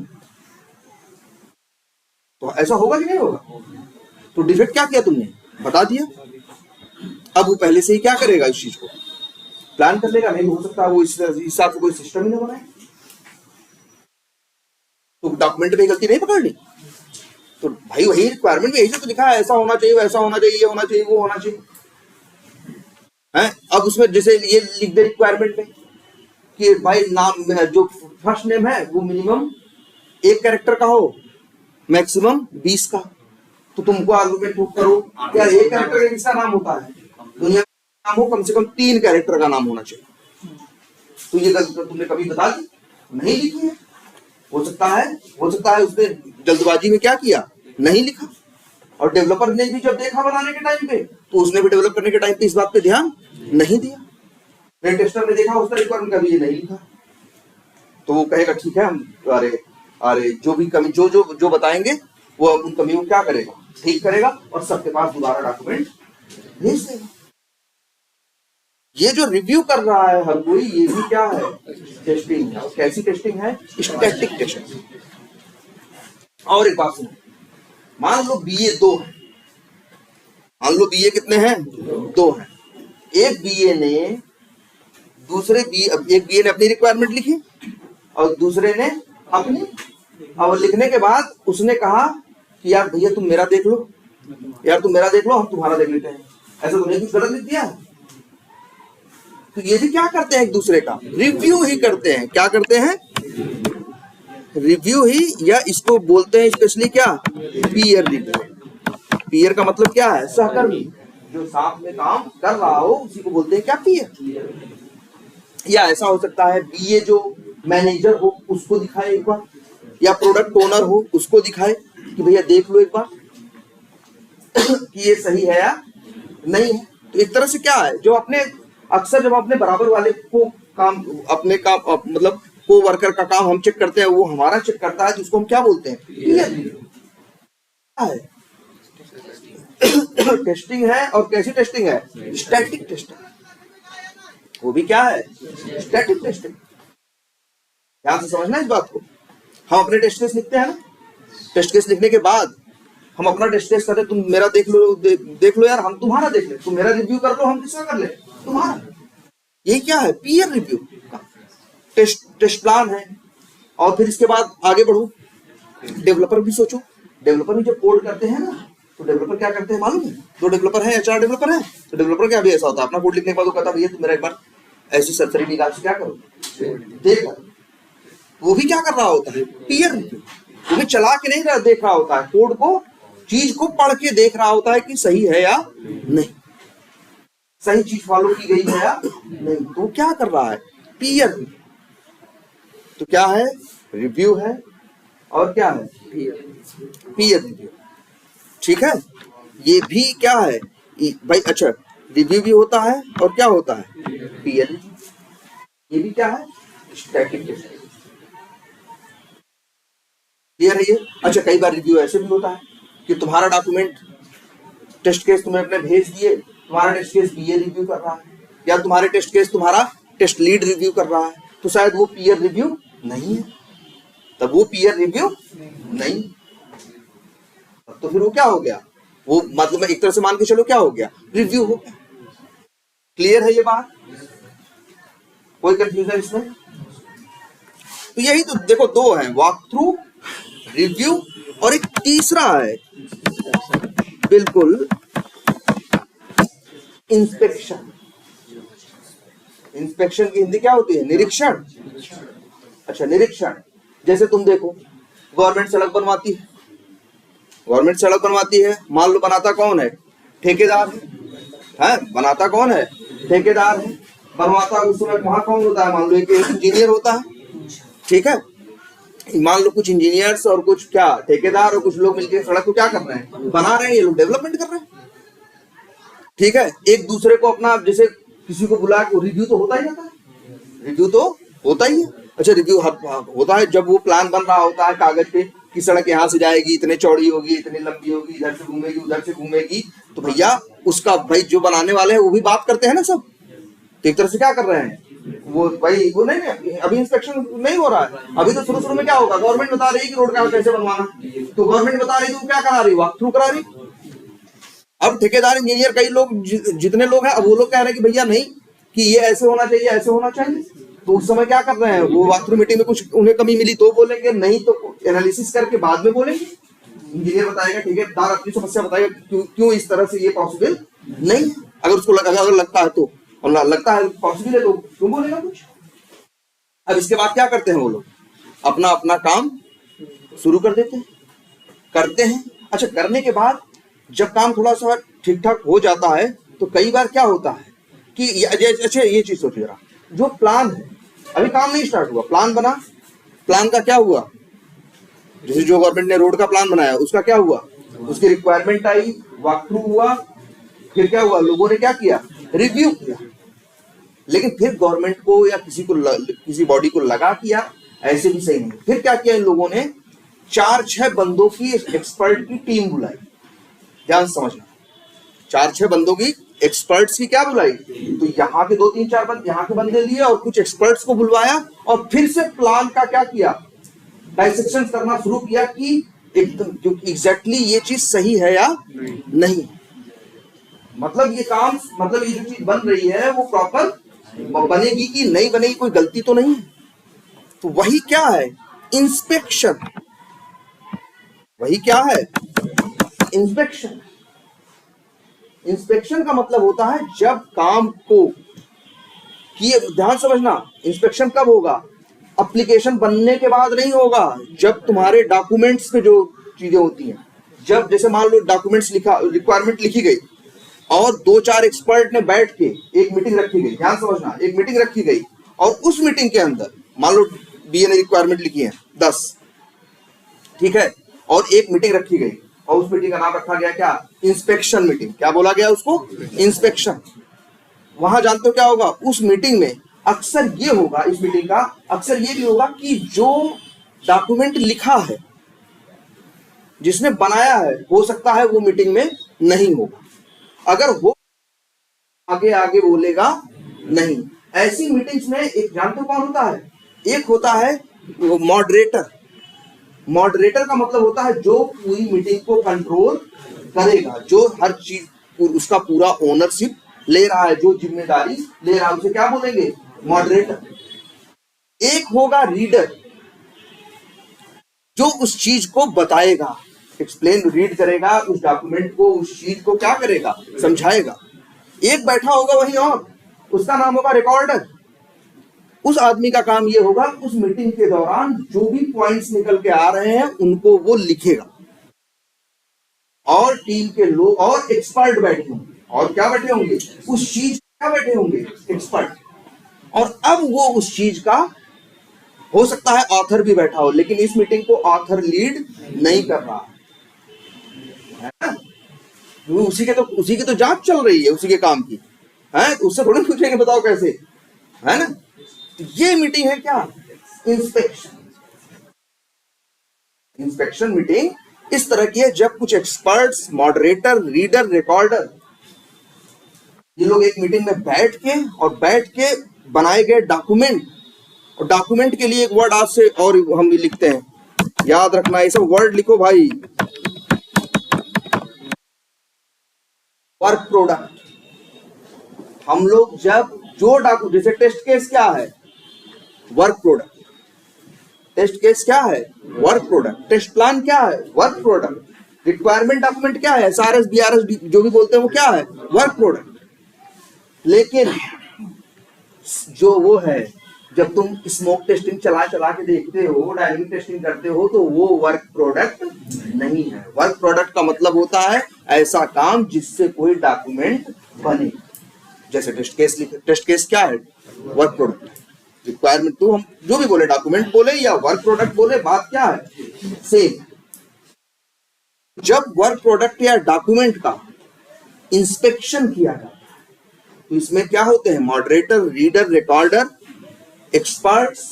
तो ऐसा होगा कि नहीं होगा? तो डिफेक्ट क्या किया तुमने, बता दिया। अब वो पहले से ही क्या करेगा, इस चीज को प्लान कर लेगा। नहीं हो सकता वो इस हिसाब से कोई सिस्टम ही ना बनाए, तो डॉक्यूमेंट में गलती नहीं पकड़नी। तो भाई वही रिक्वायरमेंट में यही तो लिखा है, ऐसा होना चाहिए, वैसा होना चाहिए, ये होना चाहिए, वो होना चाहिए है। अब उसमें जैसे ये लिख दे रिक्वायरमेंट में कि भाई नाम जो फर्स्ट नेम है वो मिनिमम 1 कैरेक्टर का हो, मैक्सिमम 20 का। तो तुमको आर्गुमेंट प्रूव करो क्या 1 कैरेक्टर का किसका नाम होता है, दुनिया का नाम हो, कम से कम 3 कैरेक्टर का नाम होना चाहिए। तो ये गलती तुमने कभी बता दी नहीं लिखी है। हो सकता है उसने जल्दबाजी में क्या किया, नहीं लिखा। और डेवलपर ने भी जब देखा बनाने के टाइम पे, तो उसने भी डेवलप करने के टाइम पे इस बात पे ध्यान नहीं दिया। फिर टेस्टर ने देखा उसका रिक्वायरमेंट कभी ये नहीं लिखा, तो वो कहेगा ठीक है, हम अरे जो भी कमी जो बताएंगे वो उन कमियों को क्या करेगा, ठीक करेगा और सबके पास दोबारा डॉक्यूमेंट भेज देगा। ये जो रिव्यू कर रहा है हर कोई, ये भी क्या है, टेस्टिंग है। कैसी टेस्टिंग है, स्टैटिक टेस्टिंग। और एक बात सुनो, मान लो बीए 2 है, मान लो बीए कितने हैं, 2 हैं। एक बीए ने अपनी रिक्वायरमेंट लिखी और दूसरे ने अपनी। और लिखने के बाद उसने कहा कि यार भैया तुम मेरा देख लो, यार तुम मेरा देख लो, हम तुम्हारा देख लेते हैं। ऐसा तुमने कुछ गलत लिख दिया। तो ये भी क्या करते हैं, एक दूसरे का रिव्यू ही करते हैं। क्या करते हैं, रिव्यू ही, या इसको बोलते हैं स्पेशली क्या, पीयर रिव्यू। पीयर का मतलब क्या है, सहकर्मी, जो साथ में काम कर रहा हो उसी को बोलते हैं क्या, पीयर। या ऐसा हो सकता है बीए जो मैनेजर हो उसको दिखाए एक बार, या प्रोडक्ट ओनर हो उसको दिखाए कि भैया देख लो एक बार कि ये सही है या नहीं है। तो एक तरह से क्या है, जो अपने अक्सर जब अपने बराबर वाले को काम, अपने काम मतलब को वर्कर का काम हम चेक करते हैं, वो हमारा चेक करता है, जिसको हम क्या बोलते हैं, पीयर रिव्यू। टेस्टिंग है। और कैसी टेस्टिंग है, स्टैटिक टेस्टिंग। वो भी क्या है, स्टैटिक टेस्टिंग। ध्यान से समझना इस बात को। हम अपने टेस्ट केस लिखते हैं ना, टेस्ट केस लिखने के बाद हम अपना टेस्ट केस करते, तुम मेरा देख लो यार, हम तुम्हारा देख ले, तुम मेरा रिव्यू कर लो, हम किसका कर ले, तुम्हारा। यही क्या है, पीयर रिव्यू का टेस्ट प्लान है। और फिर इसके बाद आगे बढ़ो, डेवलपर भी सोचो। डेवलपर भी जब कोड करते हैं ना, तो डेवलपर क्या करते हैं मालूम है, 2 डेवलपर है या 4 डेवलपर है, तो डेवलपर क्या भी ऐसा होता है, अपना कोड लिखने के बाद वो कहता है भैया तुम मेरा एक बार ऐसी सरसरी निगाह से क्या करो, देख लो। वो भी क्या कर रहा होता है, पीयर रिव्यू। वो भी चला के नहीं देख रहा होता है, कोड को, चीज को पढ़ के देख रहा होता है कि सही है या नहीं, सही चीज फॉलो की गई है या नहीं। तो क्या कर रहा है, पीयर रिव्यू। तो क्या है, रिव्यू है और क्या है, पीयर रिव्यू। ठीक है, ये भी क्या है भाई, अच्छा रिव्यू भी होता है और क्या होता है, पीयर रिव्यू। ये भी क्या है, स्टैटिक टेस्टिंग। क्लियर है ये। अच्छा कई बार रिव्यू ऐसे भी होता है कि तुम्हारा डॉक्यूमेंट टेस्ट केस तुमने अपने भेज दिए, तुम्हारा टेस्ट केस पीयर रिव्यू कर रहा है, या तुम्हारे टेस्ट केस तुम्हारा टेस्ट लीड रिव्यू कर रहा है, तो शायद वो पीयर रिव्यू नहीं है, तब वो पीयर रिव्यू नहीं। तो फिर वो क्या हो गया, वो मतलब एक तरह से मान के चलो क्या हो गया, रिव्यू हो गया। क्लियर है ये बात, कोई कंफ्यूजन इसमें? तो यही तो देखो, 2 है, वॉक थ्रू, रिव्यू, और एक तीसरा है बिल्कुल, इंस्पेक्शन। इंस्पेक्शन की हिंदी क्या होती है, निरीक्षण। अच्छा निरीक्षण, जैसे तुम देखो गवर्नमेंट सड़क बनवाती है, गवर्नमेंट सड़क बनवाती है, मान लो बनाता कौन है, ठेकेदार है, बनाता कौन है, ठेकेदार है। बनवाता उस समय वहां कौन होता है, मान लो एक इंजीनियर होता है, ठीक है। मान लो कुछ इंजीनियर्स और कुछ क्या ठेकेदार और कुछ लोग मिलकर सड़क को क्या कर रहे हैं, बना रहे हैं, ये लोग डेवलपमेंट कर रहे हैं। ठीक है, एक दूसरे को अपना, जैसे किसी को बुला के रिव्यू तो होता ही रहता है, रिव्यू तो होता ही है। अच्छा, रिव्यू होता है जब वो प्लान बन रहा होता है कागज पे कि सड़क यहाँ से जाएगी, इतने चौड़ी होगी, इतनी लंबी होगी, इधर से घूमेगी, उधर से घूमेगी, तो भैया उसका भाई जो बनाने वाले हैं वो भी बात करते हैं ना सब। तो एक तरह से क्या कर रहे हैं वो भाई, वो नहीं, अभी इंस्पेक्शन नहीं हो रहा है, अभी तो शुरू में क्या होगा, गवर्नमेंट बता रही है कि रोड का कैसे बनवाना, तो गवर्नमेंट बता रही है तो क्या करा रही है, वॉक थ्रू करा रही। अब ठेकेदार इंजीनियर कई लोग जितने लोग हैं, अब वो लोग कह रहे हैं कि भैया नहीं, कि ये ऐसे होना चाहिए, ऐसे होना चाहिए। तो उस समय क्या कर रहे हैं वो, वॉक थ्रू मीटिंग में कुछ उन्हें कमी मिली तो बोलेंगे, नहीं तो एनालिसिस करके बाद में बोलेंगे। इंजीनियर बताएगा, ठेकेदार अपनी समस्या बताएगा क्यों इस तरह से ये पॉसिबल नहीं है। अगर उसको अगर लगता है तो, और लगता है पॉसिबल है तो क्यों बोलेगा कुछ। अब इसके बाद क्या करते हैं वो लोग, अपना अपना काम शुरू कर देते हैं, करते हैं। अच्छा, करने के बाद जब काम थोड़ा सा ठीक ठाक हो जाता है तो कई बार क्या होता है कि अच्छा ये चीज सोच रहा, जो प्लान है अभी काम नहीं स्टार्ट हुआ, प्लान बना, प्लान का क्या हुआ, जैसे जो गवर्नमेंट ने रोड का प्लान बनाया उसका क्या हुआ, उसकी रिक्वायरमेंट आई, वॉक थ्रू हुआ, फिर क्या हुआ, लोगों ने क्या किया, रिव्यू किया। लेकिन फिर गवर्नमेंट को या किसी बॉडी को लगा किया ऐसे भी सही नहीं, फिर क्या किया इन लोगों ने, 4-6 बंदों की एक्सपर्ट की टीम बुलाई। ध्यान समझना, 4-6 बंदों की एक्सपर्ट्स की क्या बुलाई, तो यहाँ के 2-3-4 बंदे यहाँ के बंदे लिए और कुछ एक्सपर्ट्स को बुलवाया और फिर से प्लान का क्या किया, डाइसेक्शन करना शुरू किया कि एकदम एग्जैक्टली ये चीज सही है या नहीं, मतलब ये काम, मतलब ये जो चीज बन रही है वो प्रॉपर बनेगी कि नहीं बनेगी, कोई गलती तो नहीं है। तो वही क्या है, इंस्पेक्शन, वही क्या है, इंस्पेक्शन। इंस्पेक्शन का मतलब होता है जब काम को किए, ध्यान समझना, इंस्पेक्शन कब होगा, एप्लीकेशन बनने के बाद नहीं होगा, जब तुम्हारे डॉक्यूमेंट्स पे जो चीजें होती हैं, जब जैसे मान लो डॉक्यूमेंट्स लिखा, रिक्वायरमेंट लिखी गई और 2-4 एक्सपर्ट ने बैठ के एक मीटिंग रखी गई, ध्यान समझना, एक मीटिंग रखी गई और उस मीटिंग के अंदर मान लो बीए ने रिक्वायरमेंट लिखी है 10, ठीक है, और एक मीटिंग रखी गई और उस मीटिंग का नाम रखा गया क्या, इंस्पेक्शन मीटिंग। क्या बोला गया उसको, इंस्पेक्शन। वहां जानते हो क्या होगा उस मीटिंग में, अक्सर ये होगा, इस मीटिंग का अक्सर ये भी होगा कि जो डॉक्यूमेंट लिखा है, जिसने बनाया है, हो सकता है वो मीटिंग में नहीं होगा, अगर हो आगे आगे बोलेगा नहीं। ऐसी मीटिंग्स में एक जानते हो कौन होता है, एक होता है वो मॉडरेटर। मॉडरेटर का मतलब होता है जो पूरी मीटिंग को कंट्रोल करेगा, जो हर चीज उसका पूरा ओनरशिप ले रहा है, जो जिम्मेदारी ले रहा है, उसे क्या बोलेंगे, मॉडरेटर। एक होगा रीडर, जो उस चीज को बताएगा, एक्सप्लेन, रीड करेगा उस डॉक्यूमेंट को, उस चीज को क्या करेगा, समझाएगा। एक बैठा होगा वहीं और, उसका नाम होगा रिकॉर्डर। उस आदमी का काम ये होगा उस मीटिंग के दौरान जो भी पॉइंट्स निकल के आ रहे हैं उनको वो लिखेगा, और टीम के लोग और एक्सपर्ट बैठे होंगे, और क्या बैठे होंगे, उस चीज क्या बैठे होंगे, एक्सपर्ट। और अब वो उस चीज का, हो सकता है ऑथर भी बैठा हो, लेकिन इस मीटिंग को ऑथर लीड नहीं कर रहा है ना, उसी की तो जांच चल रही है, उसी के काम की है, उससे थोड़ी पूछेंगे बताओ कैसे, है ना। तो ये मीटिंग है क्या, इंस्पेक्शन। इंस्पेक्शन मीटिंग इस तरह की है जब कुछ एक्सपर्ट्स, मॉडरेटर, रीडर, रिकॉर्डर, ये लोग एक मीटिंग में बैठ के बनाए गए डॉक्यूमेंट, और डॉक्यूमेंट के लिए एक वर्ड आज से और हम लिखते हैं, याद रखना, ये सब वर्ड लिखो भाई, वर्क प्रोडक्ट। हम लोग जब जो डॉक्यूमेंट, जैसे टेस्ट केस क्या है, वर्क प्रोडक्ट। टेस्ट केस क्या है, वर्क प्रोडक्ट। टेस्ट प्लान क्या है, वर्क प्रोडक्ट। रिक्वायरमेंट डॉक्यूमेंट क्या है, SRS, BRS जो भी बोलते हैं वो क्या है, वर्क प्रोडक्ट। लेकिन जो वो है, जब तुम स्मोक टेस्टिंग चला के देखते हो, डायनेमिक टेस्टिंग करते हो, तो वो वर्क प्रोडक्ट नहीं है। वर्क प्रोडक्ट का मतलब होता है ऐसा काम जिससे कोई डॉक्यूमेंट बने, जैसे टेस्ट केस क्या है, वर्क प्रोडक्ट। रिक्वायरमेंट तो हम जो भी बोले, डॉक्यूमेंट बोले या वर्क प्रोडक्ट बोले, बात क्या है, सेम। जब वर्क प्रोडक्ट या डॉक्यूमेंट का इंस्पेक्शन किया जाता है तो इसमें क्या होते हैं, मॉडरेटर, रीडर, रिकॉर्डर, एक्सपर्ट्स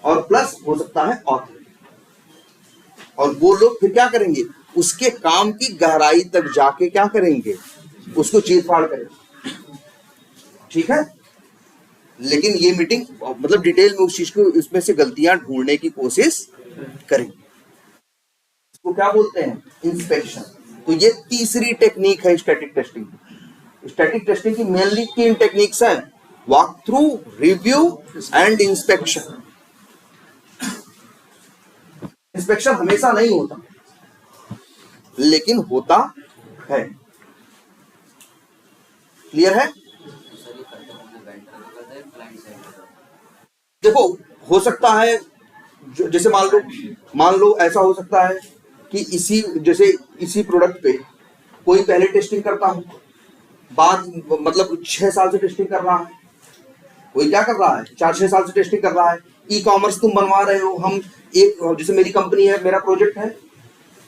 और प्लस हो सकता है ऑथर। और वो लोग फिर क्या करेंगे, उसके काम की गहराई तक जाके क्या करेंगे, उसको चीर फाड़ करेंगे। ठीक है, लेकिन ये मीटिंग मतलब डिटेल में उस चीज को, उसमें से गलतियां ढूंढने की कोशिश करेंगे। इसको क्या बोलते हैं, इंस्पेक्शन। तो ये तीसरी टेक्निक है स्टैटिक टेस्टिंग। स्टैटिक टेस्टिंग की मेनली 3 टेक्निक्स हैं, walk through, review and inspection. Inspection हमेशा नहीं होता, लेकिन होता है। क्लियर है? सर ये करते हैं वेंडर को करते हैं, क्लाइंट साइड को करते हैं। देखो, हो सकता है जैसे मान लो ऐसा हो सकता है कि इसी प्रोडक्ट पे कोई पहले टेस्टिंग करता हो, बाद मतलब 6 साल से टेस्टिंग कर रहा है, कोई क्या कर रहा है, 4-6 साल से टेस्टिंग कर रहा है। ई कॉमर्स तुम बनवा रहे हो, हम एक जैसे मेरी कंपनी है, मेरा प्रोजेक्ट है,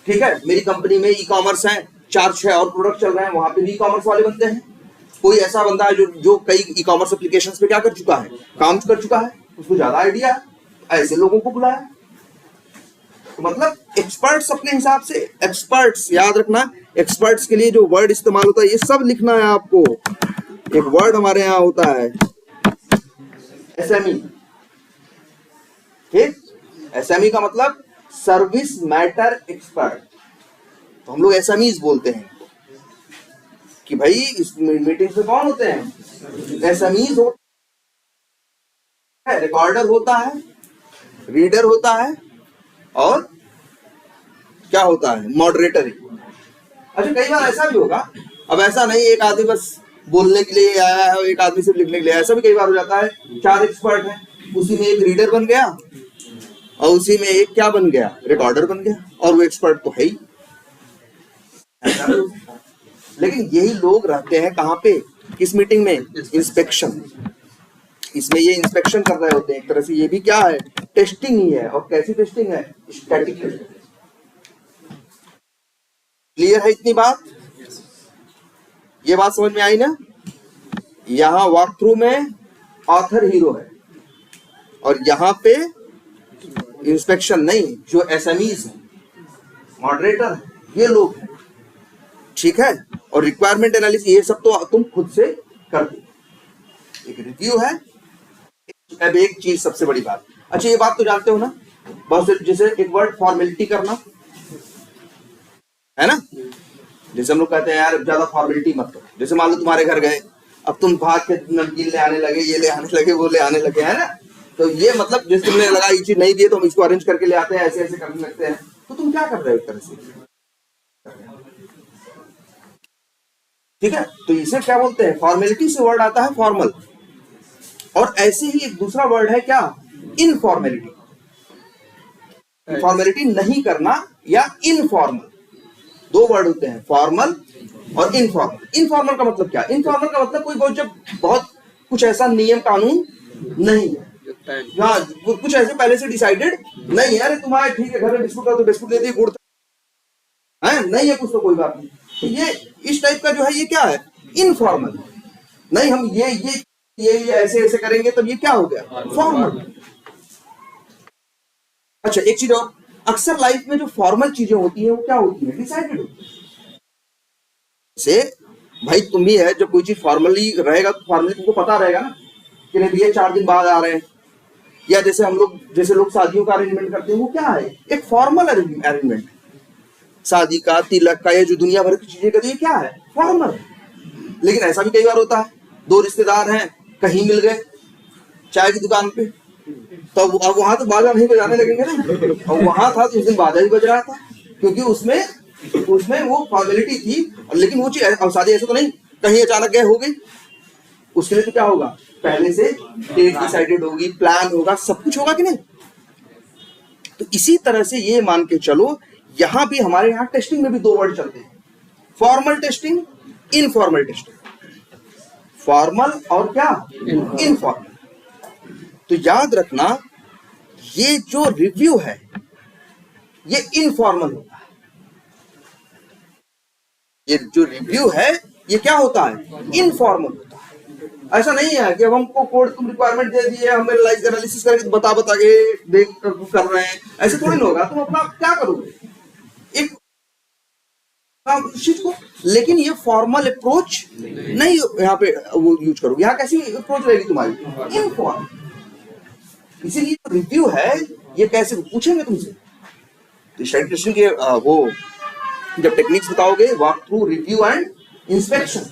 ठीक है, मेरी कंपनी में ई कॉमर्स है, 4-6 और प्रोडक्ट चल रहे हैं, वहां पे भी ई कॉमर्स वाले बनते हैं। कोई ऐसा बंदा है जो कई ई कॉमर्स एप्लीकेशन पे क्या कर चुका है, काम कर चुका है, उसको ज्यादा आइडिया है, ऐसे लोगों को बुलाया। तो मतलब एक्सपर्ट्स अपने हिसाब से, एक्सपर्ट्स याद रखना, एक्सपर्ट्स के लिए जो वर्ड इस्तेमाल होता है ये सब लिखना है आपको। एक वर्ड हमारे यहाँ होता है एसएमई। ठीक, एसएमई का मतलब सर्विस मैटर एक्सपर्ट। तो हम लोग एसएमईज बोलते हैं कि भाई इस मीटिंग में कौन होते हैं, एसएमईज होते हैं। रिकॉर्डर होता है, रीडर होता है और क्या होता है, मॉडरेटर। अच्छा, कई बार ऐसा भी होगा, अब ऐसा नहीं एक आदमी बस बोलने के लिए आया है, एक आदमी सिर्फ लिखने के लिए, ऐसा भी कई बार हो जाता है। 4 एक्सपर्ट हैं, उसी में एक रीडर बन गया और उसी में एक क्या बन गया, रिकॉर्डर बन गया, और वो एक्सपर्ट तो है ही। लेकिन यही लोग रहते हैं कहाँ पे, किस मीटिंग में, इंस्पेक्शन। इसमें ये इंस्पेक्शन कर रहे होते हैं, एक तरह से ये भी क्या है, टेस्टिंग ही है। और कैसी टेस्टिंग है, स्टैटिक टेस्टिंग। क्लियर है इतनी बात? ये बात समझ में आई ना? यहां वॉक थ्रू में ऑथर हीरो है और यहां पे इंस्पेक्शन नहीं, जो एसएमईज है, मॉडरेटर है, ये लोग हैं। ठीक है, और रिक्वायरमेंट एनालिसिस ये सब तो तुम खुद से कर दो। एक रिव्यू है। अब एक चीज सबसे बड़ी बात, अच्छा ये बात तो जानते हो ना, बहुत से जैसे एक वर्ड फॉर्मेलिटी करना है ना, जैसे हम लोग कहते हैं यार ज्यादा फॉर्मेलिटी मत करो। जैसे मान लो तुम्हारे घर गए, अब तुम भाग के नमकीन ले आने लगे, ये ले आने लगे, वो ले आने लगे, है ना, तो ये मतलब जैसे तुमने लगा ये चीज नहीं दी तो हम इसको अरेंज करके ले आते हैं, ऐसे ऐसे करने लगते हैं, तो तुम क्या कर रहे हो एक तरह से। ठीक है, तो इसे क्या बोलते हैं, फॉर्मेलिटी से वर्ड आता है फॉर्मल। और ऐसे ही एक दूसरा वर्ड है क्या, इनफॉर्मेलिटी। फॉर्मेलिटी नहीं करना या इनफॉर्मल, 2 वर्ड होते हैं, फॉर्मल और इनफॉर्मल। इनफॉर्मल का मतलब क्या, इनफॉर्मल का मतलब कोई बहुत कुछ ऐसा नियम कानून नहीं है, हाँ कुछ ऐसे पहले से डिसाइडेड नहीं है, अरे तुम्हारे ठीक है घर में बिस्कुट का तो बिस्कुट दे दिए, गुड़ है नहीं है कुछ तो कोई बात नहीं। तो ये इस टाइप का जो है ये क्या है, इनफॉर्मल। नहीं हम ये ऐसे ऐसे करेंगे तब ये क्या हो गया, फॉर्मल। अच्छा एक चीज और, अक्सर लाइफ में जो फॉर्मल चीजें होती हैं वो क्या होती है, डिसाइडेड होती है। से भाई तुम भी है, जब कोई चीज फॉर्मली रहेगा तो फॉर्मली तुमको पता रहेगा ना कि नहीं भैया 4 दिन बाद आ रहे हैं। या जैसे लोग शादियों का अरेंजमेंट करते हैं, वो क्या है, एक फॉर्मल अरेंजमेंट। शादी का, तिलक का, ये जो दुनिया भर की चीजें करती है क्या है, फॉर्मल। लेकिन ऐसा भी कई बार होता है, 2 रिश्तेदार हैं, कहीं मिल गए चाय की दुकान पे, तो अब वहां तो बाजा नहीं बजाने लगेंगे ना, और वहां था तो उस दिन बाजा ही बज रहा था, क्योंकि उसमें वो फॉर्मेलिटी थी। लेकिन वो चीज, अब शादी ऐसा तो नहीं कहीं अचानक गए हो गई, उसके लिए तो क्या होगा, पहले से डेट डिसाइडेड होगी, प्लान होगा, सब कुछ होगा कि नहीं। तो इसी तरह से ये मान के चलो, यहां भी हमारे यहाँ टेस्टिंग में भी 2 वर्ड चलते हैं, formal testing, informal testing. Formal और क्या, इनफॉर्मल। तो याद रखना ये जो रिव्यू है ये इनफॉर्मल होता है। ये जो रिव्यू है ये क्या होता है? इनफॉर्मल होता है। ऐसा नहीं है कि अब हमको कोड तुम रिक्वायरमेंट दे दिए, हम एनालिसिस करके बता के देख कर रहे हैं, ऐसे थोड़ी ना होगा। तुम अपना क्या करोगे एक चीज को, लेकिन ये फॉर्मल अप्रोच नहीं यहाँ पे वो यूज करोगे। यहाँ कैसी अप्रोच रहेगी तुम्हारी? इनफॉर्मल। इसीलिए रिव्यू है ये कैसे पूछेंगे तुमसे, तो स्टैटिस्टिशियन के वो जब टेक्निक्स बताओगे, walk through, review and inspection,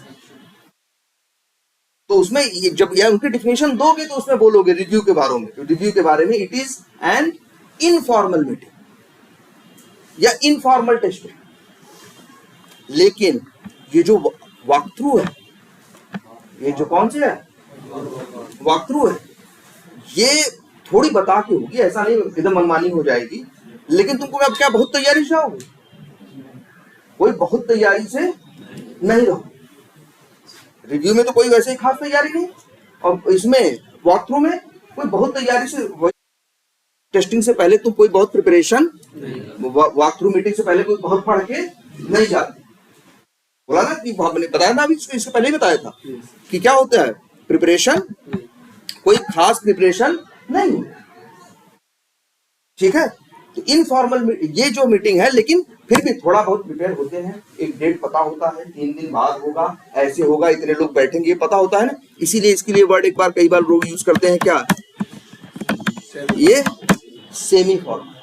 तो उसमें ये जब यह उनकी डिफिनेशन दोगे तो उसमें बोलोगे रिव्यू के बारे में, रिव्यू के बारे में it is an informal meeting या इनफॉर्मल टेस्टिंग। लेकिन ये जो वॉक थ्रू है, ये जो कौन से है वॉक थ्रू है, ये थोड़ी बता के होगी, ऐसा नहीं एकदम मनमानी हो जाएगी। लेकिन तुमको अब क्या बहुत तैयारी से आओगे? कोई बहुत तैयारी से नहीं रहो। रिव्यू में तो कोई वैसे ही खास तैयारी नहीं, और इसमें वॉक थ्रू में कोई बहुत तैयारी से, टेस्टिंग से पहले तुम कोई बहुत प्रिपरेशन, वॉक थ्रू मीटिंग से पहले कोई बहुत पढ़ के नहीं जाते। बोला ना कि मैंने बताया ना अभी, इससे पहले ही बताया था कि क्या होता है प्रिपरेशन, कोई खास प्रिपरेशन नहीं, ठीक है। तो इनफॉर्मल ये जो मीटिंग है, लेकिन फिर भी थोड़ा बहुत प्रिपेयर होते हैं, एक डेट पता होता है, 3 दिन बाद होगा, ऐसे होगा, इतने लोग बैठेंगे, ये पता होता है ना। इसीलिए इसके लिए वर्ड एक बार कई बार लोग यूज करते हैं, क्या ये सेमी फॉर्मल,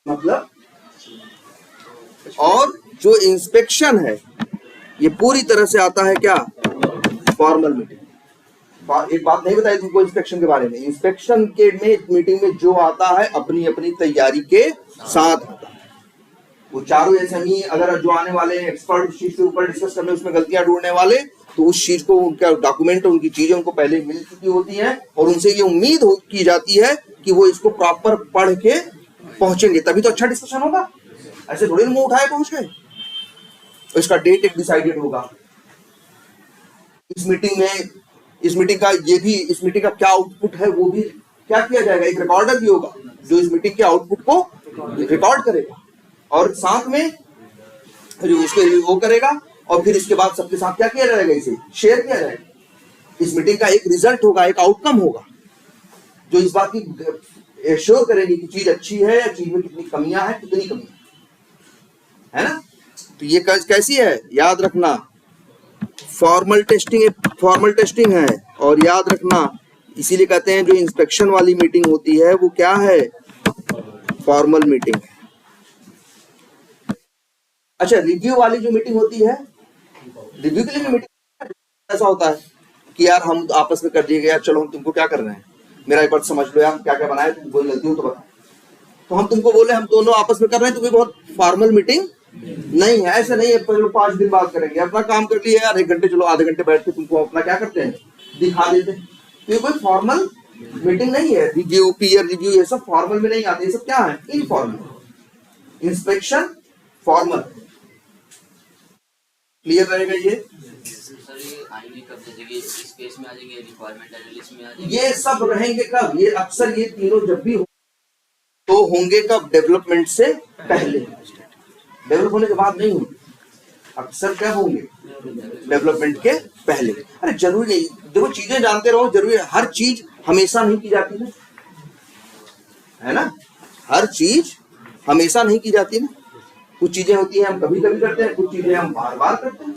मतलब। और जो इंस्पेक्शन है ये पूरी तरह से आता है क्या? Formal meeting. एक बात नहीं बताई तुमको इंस्पेक्शन के बारे में, इंस्पेक्शन के मीटिंग में जो आता है अपनी अपनी तैयारी के साथ आता है। वो चारों एसएमई अगर जो आने वाले एक्सपर्ट उस चीज के ऊपर डिस्कस करने, उसमें गलतियां ढूंढने वाले, तो उस चीज को, उनका डॉक्यूमेंट, उनकी चीजें उनको पहले मिल चुकी होती हैं, और उनसे ये उम्मीद की जाती है कि वो इसको प्रॉपर पढ़ के पहुंचेंगे, तभी तो अच्छा डिस्कशन होगा। ऐसे थोड़ी मुंह उठाए पहुंच गए। तो इसका डेट एक डिसाइडेड होगा। इस मीटिंग का ये भी, इस मीटिंग का क्या आउटपुट है वो भी क्या किया जाएगा, एक रिकॉर्डर भी होगा जो इस मीटिंग के आउटपुट को रिकॉर्ड करेगा, और साथ में उसको वो करेगा, और फिर इसके बाद सबके साथ क्या किया जाएगा, इसे शेयर किया जाएगा। इस मीटिंग का एक रिजल्ट होगा, एक आउटकम होगा, जो इस बात की एश्योर करेगी कि चीज अच्छी है, चीज में कितनी कमियां हैं, कितनी कमियां है ना। तो ये कैसी है, याद रखना, फॉर्मल टेस्टिंग है। और याद रखना, इसीलिए कहते हैं जो इंस्पेक्शन वाली मीटिंग होती है वो क्या है, फॉर्मल मीटिंग है। अच्छा, रिव्यू वाली जो मीटिंग होती है, रिव्यू के लिए मीटिंग ऐसा होता है कि यार हम आपस में कर दिए यार, चलो हम तुमको क्या कर रहे हैं, मेरा एक बार समझ लो यार, क्या क्या बनाया, तुम कोई गलती हो तो बता। तो हम तुमको बोले हम दोनों आपस में कर रहे हैं, तो कोई बहुत फॉर्मल मीटिंग नहीं है। ऐसा नहीं है चलो 5 दिन बाद करेंगे, अपना काम कर लिया यार, 1 घंटे चलो आधे घंटे बैठ के तुमको अपना क्या करते हैं, दिखा देते हैं। तो ये कोई फॉर्मल मीटिंग नहीं है। रिव्यू, पीयर रिव्यू, ये सब फॉर्मल में नहीं आते, ये सब क्या है, इनफॉर्मल। Inspection formal. क्लियर रहेगा ये? सर ये आएंगे कब, जैसे कि इस पेज में आ जाएंगे, रिक्वायरमेंट एनालिसिस में आ जाएंगे, ये सब रहेंगे कब, ये अक्सर ये तीनों जब भी तो होंगे कब, डेवलपमेंट से पहले। डेवलप होने के बाद नहीं होंगे, अक्सर क्या होंगे, डेवलपमेंट के पहले। अरे जरूरी नहीं, देखो चीजें जानते रहो, जरूरी है, हर चीज हमेशा नहीं की जाती है ना, हर चीज हमेशा नहीं की जाती ना। कुछ चीजें होती हैं हम कभी कभी करते हैं, कुछ चीजें हम बार बार करते हैं,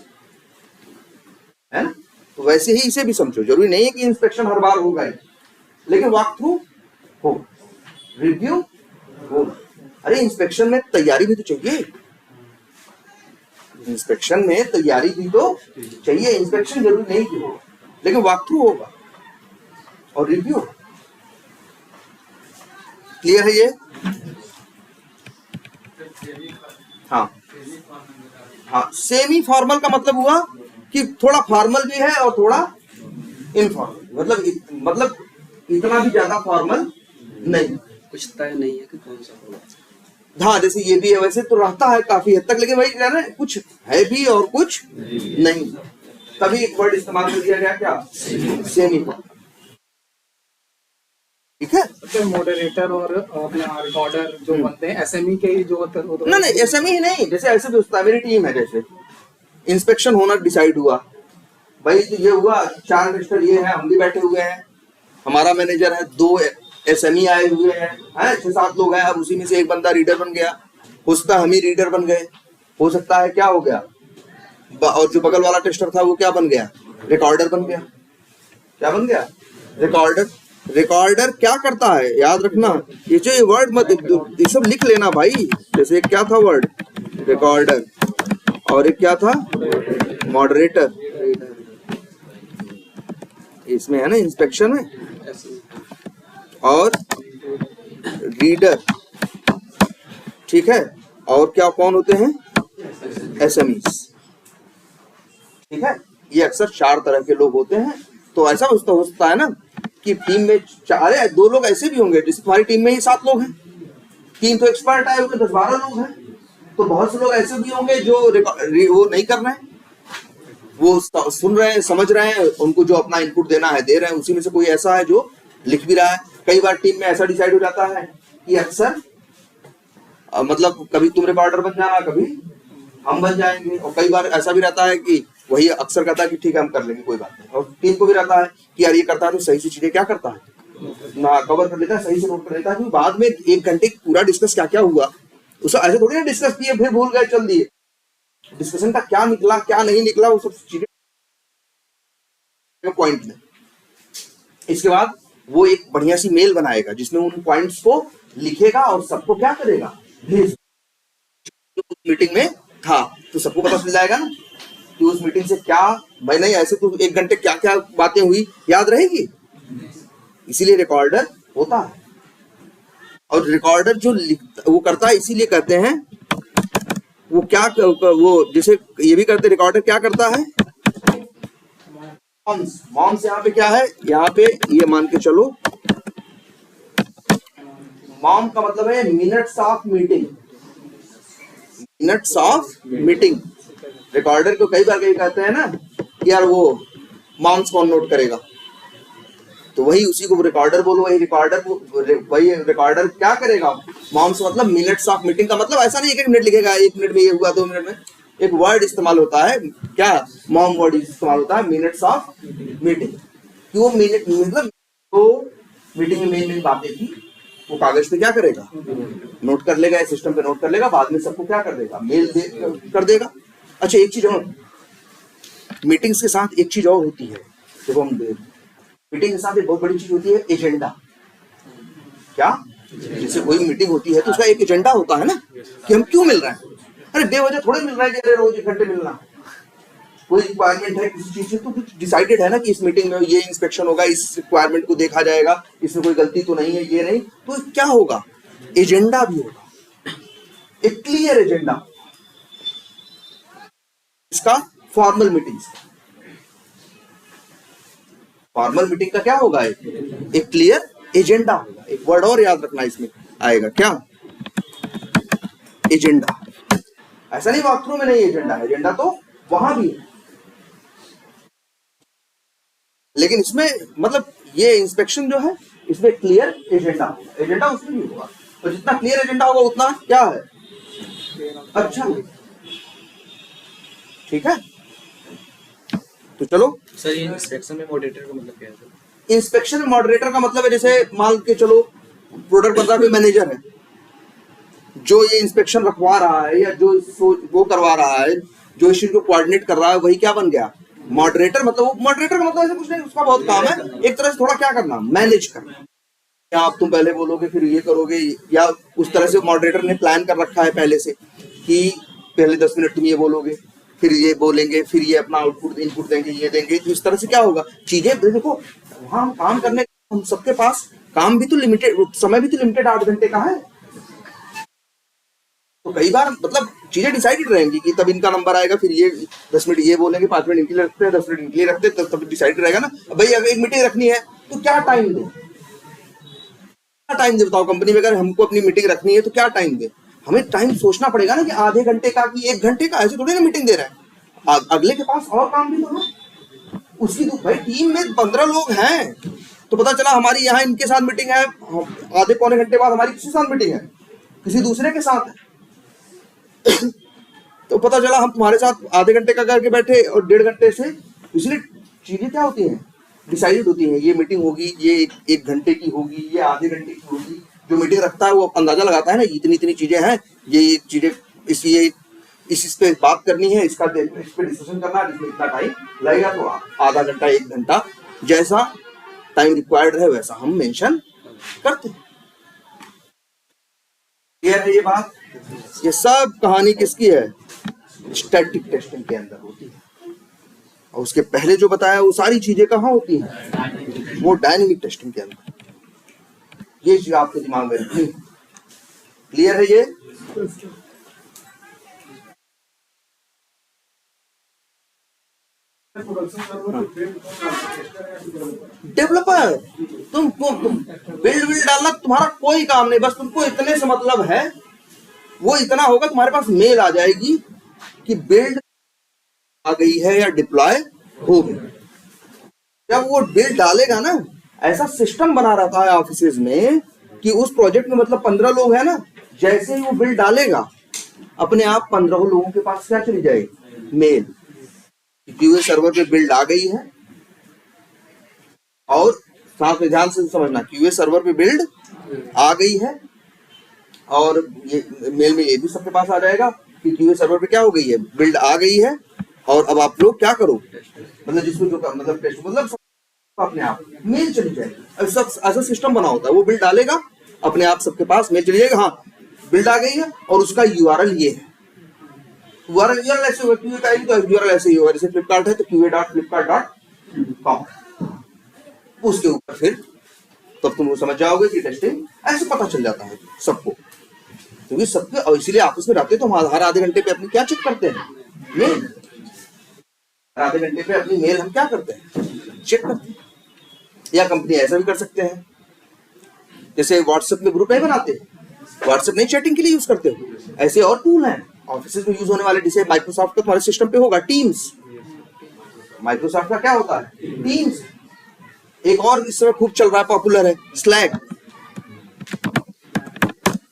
है ना। तो वैसे ही इसे भी समझो, जरूरी नहीं है कि इंस्पेक्शन हर बार होगा ही, लेकिन वॉक थ्रू होगा, रिव्यू होगा। अरे इंस्पेक्शन में तैयारी भी तो चाहिए, इंस्पेक्शन में तैयारी भी तो चाहिए। इंस्पेक्शन जरूरी नहीं कि हो, लेकिन वॉक थ्रू होगा और रिव्यू। क्लियर है ये? हाँ, सेमी फॉर्मल का मतलब हुआ कि थोड़ा फॉर्मल भी है और थोड़ा इनफॉर्मल, मतलब इतना भी ज्यादा फॉर्मल नहीं, कुछ तय नहीं है कि कौन सा होगा। हाँ, जैसे ये भी है, वैसे तो रहता है काफी हद तक, लेकिन वही कह रहे हैं कुछ है भी और कुछ नहीं। तभी एक वर्ड इस्तेमाल कर दिया गया, क्या? सेमी का। ठीक है, तो मॉडरेटर और अपना रिकॉर्डर जो बनते हैं एसएमई के ही जो होते हैं। ना नहीं एसएमई ही नहीं, जैसे ऐसे भी होता है, मेरी टीम है, जैसे इंस्पेक्शन होना डिसाइड हुआ भाई, तो ये हुआ 4 रजिस्टर ये है, हम भी बैठे हुए हैं, हमारा मैनेजर है, 2 एसएमई आए हुए हैं, 6-7 लोग हैं, अब उसी में से एक बंदा रीडर बन गया, हो सकता है हम ही रीडर बन गए, हो सकता है क्या हो गया, और जो बगल वाला टेस्टर था वो क्या बन गया, रिकॉर्डर बन गया। क्या बन गया? रिकॉर्डर। रिकॉर्डर क्या करता है, याद रखना, ये जो ये वर्ड मत, ये सब लिख लेना भाई। जैसे एक क्या था वर्ड, रिकॉर्डर, और एक क्या था, मॉडरेटर, इसमें है ना इंस्पेक्शन में, और रीडर, ठीक है, और क्या कौन होते हैं, एसएमईस। ठीक है, ये अक्सर 4 तरह के लोग होते हैं। तो ऐसा हो सकता है ना कि टीम में 2 लोग ऐसे भी होंगे, जैसे तुम्हारी टीम में ही 7 लोग हैं, 3 तो एक्सपर्ट आए होंगे, 10-12 लोग हैं, तो बहुत से लोग ऐसे भी होंगे जो वो नहीं कर रहे हैं, वो सुन रहे हैं, समझ रहे हैं, उनको जो अपना इनपुट देना है दे रहे हैं, उसी में से कोई ऐसा है जो लिख भी रहा है। कई बार टीम में ऐसा डिसाइड हो जाता है कि अक्सर मतलब कभी तुम रिकॉर्डर बन जाना, कभी हम बन जाएंगे, और कई बार ऐसा भी रहता है कि वही अक्सर कहता है कि ठीक है हम कर लेंगे कोई बात नहीं, और टीम को भी रहता है कि यार ये करता है तो सही से चीजें क्या करता है ना कवर कर लेता है, सही से नोट कर लेता है, बाद में 1 घंटे पूरा डिस्कस क्या क्या हुआ, उसे ऐसे थोड़ी ना डिस्कस किए फिर भूल गए चल दिए, डिस्कशन का क्या निकला क्या नहीं निकला वो सब चीजें पॉइंट में। इसके बाद वो एक बढ़िया सी मेल बनाएगा जिसमें उन पॉइंट्स को लिखेगा और सबको क्या करेगा, भेज। मीटिंग में था तो सबको पता चल जाएगा ना कि उस मीटिंग से क्या, भाई नहीं ऐसे तो 1 घंटे क्या क्या बातें हुई याद रहेगी, इसीलिए रिकॉर्डर होता है। और रिकॉर्डर जो वो करता है, इसीलिए कहते हैं वो क्या, वो जैसे ये भी करते, रिकॉर्डर क्या करता है, मॉम्स यहाँ पे क्या है, यहाँ पे ये मान के चलो, मॉम का मतलब है minutes of meeting, minutes of meeting. Recorder को कई बार कहीं कहते हैं ना कि यार वो मॉम्स कौन नोट करेगा, तो वही उसी को रिकॉर्डर बोलो, वही रिकॉर्डर क्या करेगा, मॉम्स मतलब मिनट्स ऑफ मीटिंग का मतलब ऐसा नहीं 1 मिनट लिखेगा, 1 मिनट में ये हुआ, 2 मिनट में, एक वर्ड इस्तेमाल होता है, क्या, मॉम वर्ड इस्तेमाल होता है, मिनट्स ऑफ मीटिंग। क्यों मिनट, मतलब तो मीटिंग में मेन बातें थी वो कागज पे क्या करेगा, नोट कर लेगा, सिस्टम पे नोट कर लेगा, बाद में सबको क्या कर देगा, मेल कर देगा। अच्छा एक चीज और, मीटिंग्स के साथ एक चीज और होती है, देखो हम मीटिंग के साथ एक बहुत बड़ी चीज होती है, एजेंडा। क्या, जैसे कोई मीटिंग होती है तो उसका एक एजेंडा होता है ना कि हम क्यों मिल रहे हैं, अरे बेवजह थोड़े मिल रहा है कि रोज 1 घंटे मिलना, कोई रिक्वायरमेंट है किसी चीज से तो कुछ डिसाइडेड है ना कि इस मीटिंग में ये इंस्पेक्शन होगा, इस रिक्वायरमेंट को देखा जाएगा, इसमें कोई गलती तो नहीं है, ये नहीं, तो क्या होगा, एजेंडा भी होगा, एक क्लियर एजेंडा। इसका फॉर्मल मीटिंग, फॉर्मल मीटिंग का क्या होगा, एक क्लियर एजेंडा होगा। एक वर्ड और याद रखना इसमें आएगा, क्या, एजेंडा। ऐसा नहीं वॉक थ्रू में नहीं एजेंडा, एजेंडा तो वहां भी है, लेकिन इसमें मतलब ये इंस्पेक्शन जो है इसमें क्लियर एजेंडा होगा, एजेंडा उसमें भी होगा, तो जितना क्लियर एजेंडा होगा उतना क्या है, अच्छा, ठीक है। तो चलो सर, ये इंस्पेक्शन में मॉडरेटर का मतलब क्या है? इंस्पेक्शन में मॉडरेटर का मतलब है, जैसे मान के चलो प्रोडक्ट बंदा कोई मैनेजर है जो ये इंस्पेक्शन रखवा रहा है या जो वो करवा रहा है, जो इस चीज को कोऑर्डिनेट कर रहा है, वही क्या बन गया, मॉडरेटर। मतलब वो मॉडरेटर का मतलब ऐसा कुछ नहीं, उसका बहुत काम है एक तरह से थोड़ा क्या करना, मैनेज करना, या आप तुम पहले बोलोगे फिर ये करोगे, या उस तरह से मॉडरेटर ने प्लान कर रखा है पहले से कि पहले 10 मिनट तुम ये बोलोगे, फिर ये बोलेंगे, फिर ये अपना आउटपुट इनपुट देंगे, ये देंगे, तो इस तरह से क्या होगा, चीजें देखो वहां हम काम करने, हम सबके पास काम भी तो लिमिटेड, समय भी तो लिमिटेड 8 घंटे का है, तो कई बार मतलब चीजें डिसाइडेड रहेंगी कि तब इनका नंबर आएगा, फिर ये 10 मिनट ये बोलेंगे, 5 मिनट इनके लिए रखते हैं, 10 मिनट इनके लिए रखते हैं, तब डिसाइडेड रहेगा ना। भाई अगर एक मीटिंग रखनी है तो क्या टाइम दे, क्या टाइम दे बताओ, कंपनी में अगर हमको अपनी मीटिंग रखनी है तो क्या टाइम दे, हमें टाइम सोचना पड़ेगा ना कि आधे घंटे का कि 1 घंटे का, ऐसे थोड़ी ना मीटिंग दे रहा है, अगले के पास और काम भी तो है, उसकी तो भाई टीम में 15 लोग हैं, तो पता चला हमारी यहाँ इनके साथ मीटिंग है, आधे पौने घंटे बाद हमारी किसी साथ मीटिंग है, किसी दूसरे के साथ है। तो पता चला हम तुम्हारे साथ आधे घंटे का करके बैठे और 1.5 घंटे से, इसलिए चीजें क्या होती हैं, डिसाइडेड होती हैं। ये मीटिंग होगी, ये 1 घंटे की होगी, ये आधे घंटे की होगी। जो मीटिंग रखता है वो अंदाजा लगाता है ना, इतनी इतनी चीजें हैं, ये चीजें इसलिए इस पे बात करनी है, इस पे डिस्कशन करना है, इसमें इतना टाइम लगेगा, तो आधा घंटा 1 घंटा जैसा टाइम रिक्वायर्ड है वैसा हम मेंशन करते हैं। क्लियर है ये बात? ये सब कहानी किसकी है? स्टैटिक टेस्टिंग के अंदर होती है। और उसके पहले जो बताया वो सारी चीजें कहाँ होती हैं? वो डायनेमिक टेस्टिंग के अंदर। ये चीज आपके दिमाग में रखनी। क्लियर है ये? डेवलपर तुम बिल्ड डालना तुम्हारा कोई काम नहीं, बस तुमको इतने से मतलब है, वो इतना होगा तुम्हारे पास मेल आ जाएगी कि बिल्ड आ गई है या डिप्लॉय हो गई। जब वो बिल्ड डालेगा ना, ऐसा सिस्टम बना रहता है ऑफिसेज में कि उस प्रोजेक्ट में मतलब 15 लोग हैं ना, जैसे ही वो बिल्ड डालेगा अपने आप 15 लोगों के पास क्या चली जाएगी? मेल। क्यूए सर्वर पे बिल्ड आ गई है, और साथ में ध्यान से समझना, क्यूए सर्वर पे बिल्ड आ गई है, और ये मेल में ये भी सबके पास आ जाएगा कि क्यूए सर्वर पे क्या हो गई है, बिल्ड आ गई है, और अब आप लोग क्या करो, मतलब जिसको जो मतलब टेस्ट मतलब अपने आप मेल चली जाएगी। सब ऐसा सिस्टम बना होता है, वो बिल्ड डालेगा अपने आप सबके पास मेल चली जाएगा, हाँ बिल्ड आ गई है, और उसका यूआरएल ये है। यूआरएल ऐसे होगा, क्यूए का तो यूआरएल ऐसे ही होगा, जैसे फ्लिपकार्ट है तो QA.flipkart.com, उसके ऊपर फिर तब तुम समझ जाओगे कि टेस्टिंग ऐसे पता चल जाता है सबको, क्योंकि सबके, और इसीलिए आपस में रहते तो हम हर आधे घंटे पे अपनी क्या चेक करते हैं? मेल। आधे घंटे पे अपनी मेल हम क्या करते हैं? चेक करते हैं। या कंपनी ऐसा भी कर सकते हैं, जैसे व्हाट्सएप में ग्रुप नहीं बनाते, व्हाट्सएप नहीं चैटिंग के लिए यूज करते हो, ऐसे और टूल हैं ऑफिस में यूज होने वाले, जैसे माइक्रोसॉफ्ट का तुम्हारे सिस्टम पे होगा टीम्स। माइक्रोसॉफ्ट का क्या होता है? टीम्स। एक और इस समय खूब चल रहा है, पॉपुलर है, स्लैक।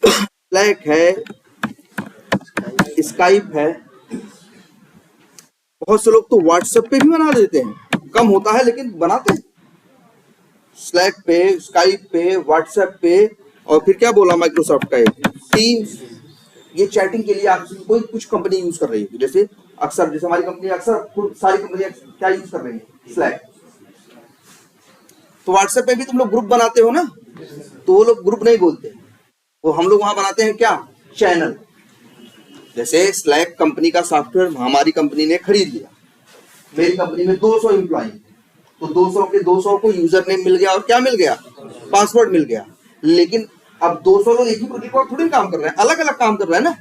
स्लैक है, स्काइप है। बहुत से लोग तो व्हाट्सएप पे भी बना देते हैं, कम होता है लेकिन बनाते हैं। स्लैक पे, स्काइप पे, व्हाट्सएप पे, और फिर क्या बोला माइक्रोसॉफ्ट का टीम्स। ये चैटिंग के लिए आप कोई कुछ कंपनी यूज कर रही है, जैसे अक्सर, जैसे हमारी कंपनी अक्सर सारी कंपनियां क्या यूज कर रही है? स्लैक। तो व्हाट्सएप पे भी तुम लोग ग्रुप बनाते हो ना, तो वो लोग ग्रुप नहीं बोलते, वो हम लोग वहां बनाते हैं क्या? चैनल। जैसे स्लैक कंपनी का सॉफ्टवेयर हमारी कंपनी ने खरीद लिया, मेरी कंपनी में 200 एम्प्लॉय, तो 200 के 200 को यूजर नेम मिल गया और क्या मिल गया? पासवर्ड मिल गया। लेकिन अब 200 लोग एक ही प्रोजेक्ट पर थोड़ी काम कर रहे हैं, अलग अलग काम कर रहे हैं ना।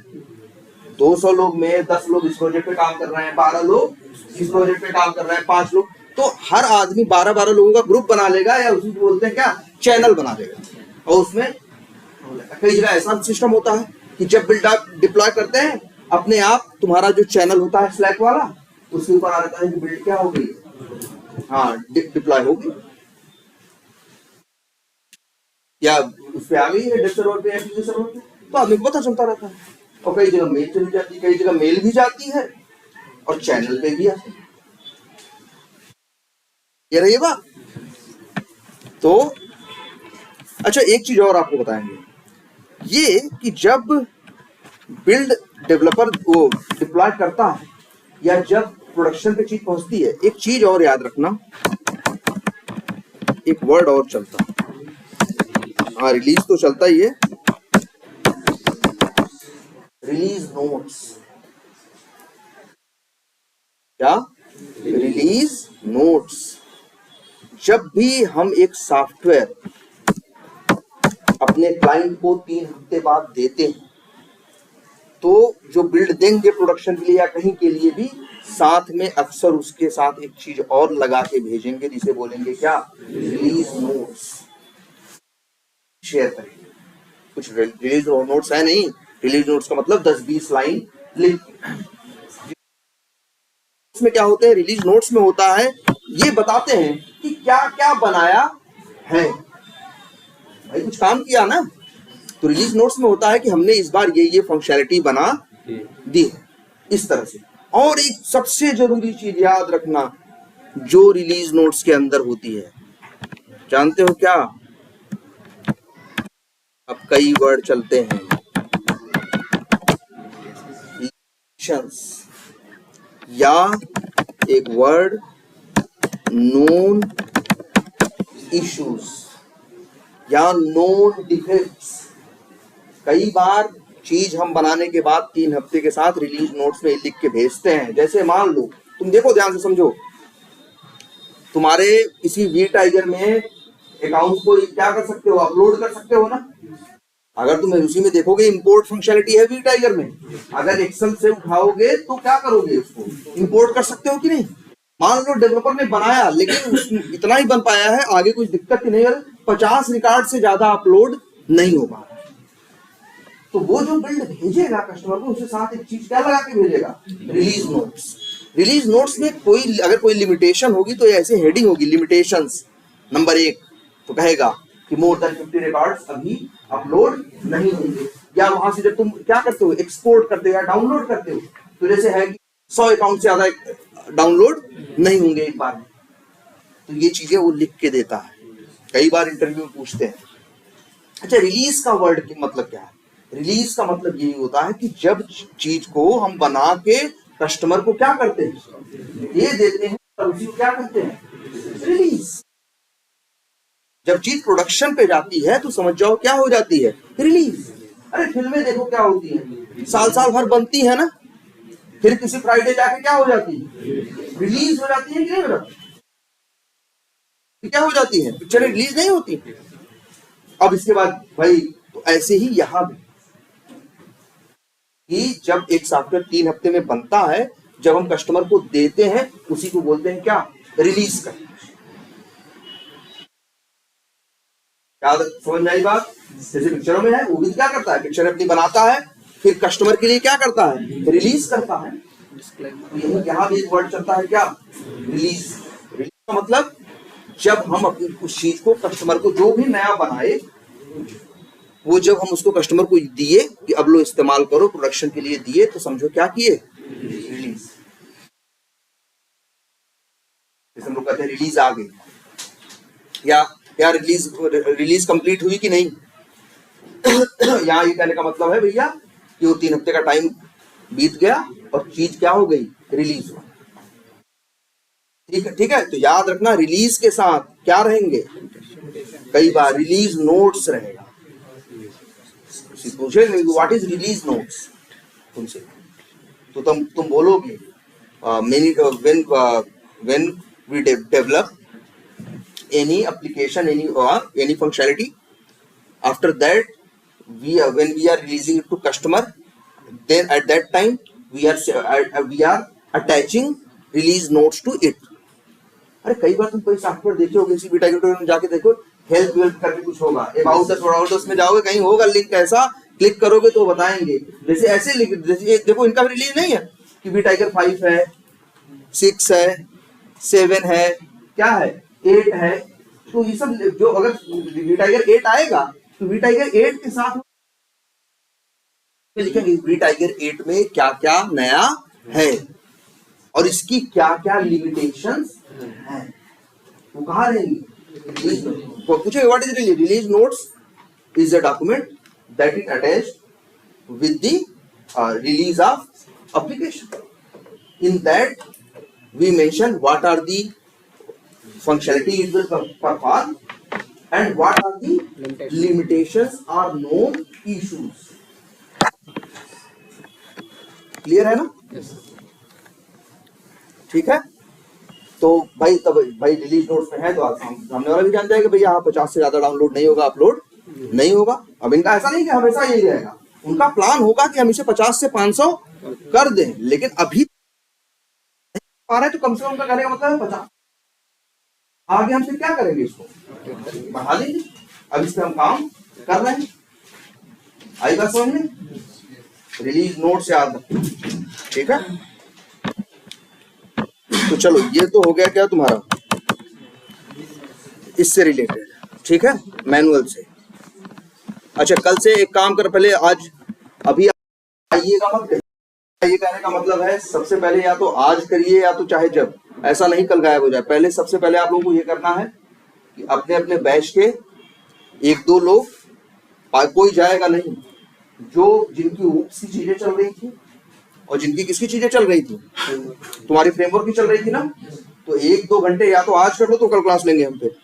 200 लोग में 10 लोग इस प्रोजेक्ट पे काम कर रहे हैं, 12 लोग इस प्रोजेक्ट पे काम कर रहे हैं, 5 लोग, तो हर आदमी 12-12 लोगों का ग्रुप बना लेगा, या उसी को बोलते हैं क्या? चैनल बना देगा। और उसमें कई जगह ऐसा सिस्टम होता है कि जब बिल्ड आप डिप्लॉय करते हैं, अपने आप तुम्हारा जो चैनल होता है स्लैक वाला, उसके ऊपर आ जाता है कि बिल्ड क्या हो गई, हाँ डिप्लॉय हो गई, या उस पे आ गई है, डेव सर्वर पे या क्यूए सर्वर पे, तो आदमी को पता चलता रहता है। और कई जगह मेल चली जाती है, कई जगह मेल भी जाती है और चैनल पे भी आती है। ये रही बात। तो अच्छा, एक चीज और आपको बताएंगे, ये कि जब बिल्ड डेवलपर वो डिप्लॉय करता है या जब प्रोडक्शन पे चीज पहुंचती है, एक चीज और याद रखना, एक वर्ड और चलता है, हाँ रिलीज तो चलता ही है, रिलीज नोट्स। क्या? Release notes. जब भी हम एक सॉफ्टवेयर अपने क्लाइंट को 3 हफ्ते बाद देते हैं, तो जो बिल्ड देंगे प्रोडक्शन के लिए या कहीं के लिए भी, साथ में अक्सर उसके साथ एक चीज और लगा के भेजेंगे, जिसे बोलेंगे क्या? Release notes. शेयर करेंगे। कुछ रिलीज नोट्स है नहीं, रिलीज नोट्स का मतलब 10-20 लाइन लिख। उसमें क्या होते हैं? रिलीज नोट्स में होता है ये बताते हैं कि क्या क्या बनाया है। भाई कुछ काम किया ना। तो रिलीज नोट्स में होता है कि हमने इस बार ये फंक्शनैलिटी बना दी है इस तरह से। और एक सबसे जरूरी चीज याद रखना जो रिलीज नोट्स के अंदर होती है, जानते हो क्या? अब कई वर्ड चलते हैं, या एक वर्ड नोन इश्यूज या नोन डिफेक्ट्स। कई बार चीज हम बनाने के बाद 3 हफ्ते के साथ रिलीज नोट्स में लिख के भेजते हैं। जैसे मान लो, तुम देखो ध्यान से समझो, तुम्हारे किसी वी टाइगर में अकाउंट को क्या कर सकते हो, अपलोड कर सकते हो ना। अगर तुम उसी में देखोगे इंपोर्ट फंक्शनलिटी है वी टाइगर में, अगर एक्सेल से उठाओगे तो क्या करोगे, उसको इंपोर्ट कर सकते हो कि नहीं। मान लो डेवलपर ने बनाया लेकिन इतना ही बन पाया है, आगे कुछ दिक्कत ही नहीं है, 50 रिकॉर्ड से ज्यादा अपलोड नहीं हो पा रहा, तो वो जो बिल्ड भेजेगा कस्टमर को उसके साथ एक चीज क्या लगा के भेजेगा, रिलीज नोट्स। रिलीज नोट्स में अगर कोई लिमिटेशन होगी तो ऐसे हेडिंग होगी, लिमिटेशंस नंबर 1, तो कहेगा कि मोर देन 50 रिकॉर्ड्स अभी अपलोड नहीं होंगे। या वहां से जब तुम क्या करते हो, एक्सपोर्ट करते हो या डाउनलोड करते हो, तो जैसे है कि 100 अकाउंट से ज्यादा डाउनलोड नहीं होंगे एक बार में। तो ये चीजें वो लिख के देता है। कई बार इंटरव्यू में पूछते हैं, अच्छा रिलीज का वर्ड की मतलब क्या है? रिलीज का मतलब यही होता है कि जब चीज को हम बना के कस्टमर को क्या करते हैं, ये देते हैं, तब उसी को क्या करते हैं, रिलीज। जब चीज प्रोडक्शन पे जाती है तो समझ जाओ क्या हो जाती है, रिलीज। अरे फिल्में देखो क्या होती है, साल भर बनती है ना, फिर किसी फ्राइडे जाके क्या हो जाती है, रिलीज हो जाती है कि नहीं हो जाती? क्या हो जाती है, पिक्चर रिलीज नहीं होती। अब इसके बाद भाई तो ऐसे ही यहां भी कि जब एक सॉफ्टवेयर 3 हफ्ते में बनता है, जब हम कस्टमर को देते हैं उसी को बोलते हैं क्या, रिलीज कर। क्या समझ में आई बात? जैसे पिक्चरों में है, वो भी क्या करता है, पिक्चर अपनी बनाता है, फिर कस्टमर के लिए क्या करता है, रिलीज करता है। तो यहाँ भी एक वर्ड चलता है क्या, रिलीज। रिलीज का मतलब जब हम अपनी उस चीज को कस्टमर को जो भी नया बनाए, वो जब हम उसको कस्टमर को दिए कि अब लो इस्तेमाल करो, प्रोडक्शन के लिए दिए, तो समझो क्या किए, रिलीज। जैसे हम लोग कहते हैं रिलीज आ गई, या रिलीज कंप्लीट हुई कि नहीं। यहाँ ये कहने का मतलब है भैया कि वो 3 हफ्ते का टाइम बीत गया और चीज क्या हो गई, रिलीज हो। ठीक है। तो याद रखना रिलीज के साथ क्या रहेंगे, कई बार रिलीज नोट्स रहेगा। पूछेंगे व्हाट इज रिलीज नोट्स तुमसे, तो तुम बोलोगे when we develop any application, any functionality, after that when we are releasing it to customer, then at that time we are attaching release notes to it. अरे कई बार तुम कोई सॉफ्टवेयर देखे होगे, किसी बीटा ट्यूटोरियल में जाके देखो, हेल्प वेल्प करके कुछ होगा, अबाउट अस में जाओगे कहीं होगा लिंक, ऐसा क्लिक करोगे तो बताएंगे। जैसे ऐसे जैसे देखो इनका रिलीज नहीं है कि वी टाइगर 5 है, 6 है, 7 है, क्या है, 8 है। तो ये सब जो अगर वी टाइगर 8 आएगा तो वी टाइगर 8 के साथ लिखेंगे वी टाइगर 8 में क्या क्या नया है और इसकी क्या क्या लिमिटेशंस है, वो कहाँ रहेंगी। पूछेगा what is release. Release notes is a document that is attached with the release of application. In that we mention what are the functionality it will perform and what are the limitations or known issues. Clear है ना? ठीक है। तो भाई तब भाई रिलीज नोट्स में है तो सामने वाला भी जान जाएगा भैया हाँ 50 से ज्यादा डाउनलोड नहीं होगा, अपलोड नहीं होगा। अब इनका ऐसा नहीं कि हमेशा यही रहेगा, उनका प्लान होगा कि हम इसे 50 से 500 कर दें, लेकिन अभी आ रहा है तो कम से कम का कहने का मतलब है 50। आगे हम फिर क्या करेंगे, इसको बढ़ा देंगे। अब इस पे हम काम कर रहे हैं। आई बात समझ में? रिलीज नोट से याद रखना, ठीक है। तो चलो ये तो हो गया क्या तुम्हारा इससे रिलेटेड, ठीक है, मैनुअल से। अच्छा, कल से एक काम कर, पहले आज अभी आइएगा मत करिए। ये कहने का मतलब है सबसे पहले या तो आज करिए या तो चाहे जब, ऐसा नहीं कल गायब हो जाए। पहले सबसे पहले आप लोगों को ये करना है कि अपने अपने बैच के एक दो लोग, कोई जाएगा नहीं, जो जिनकी ऊप्स की चीजें चल रही थी और जिनकी किसकी चीजें चल रही थी, तुम्हारी फ्रेमवर्क की चल रही थी ना, तो 1-2 घंटे या तो आज कर लो तो कल क्लास लेंगे हम फिर,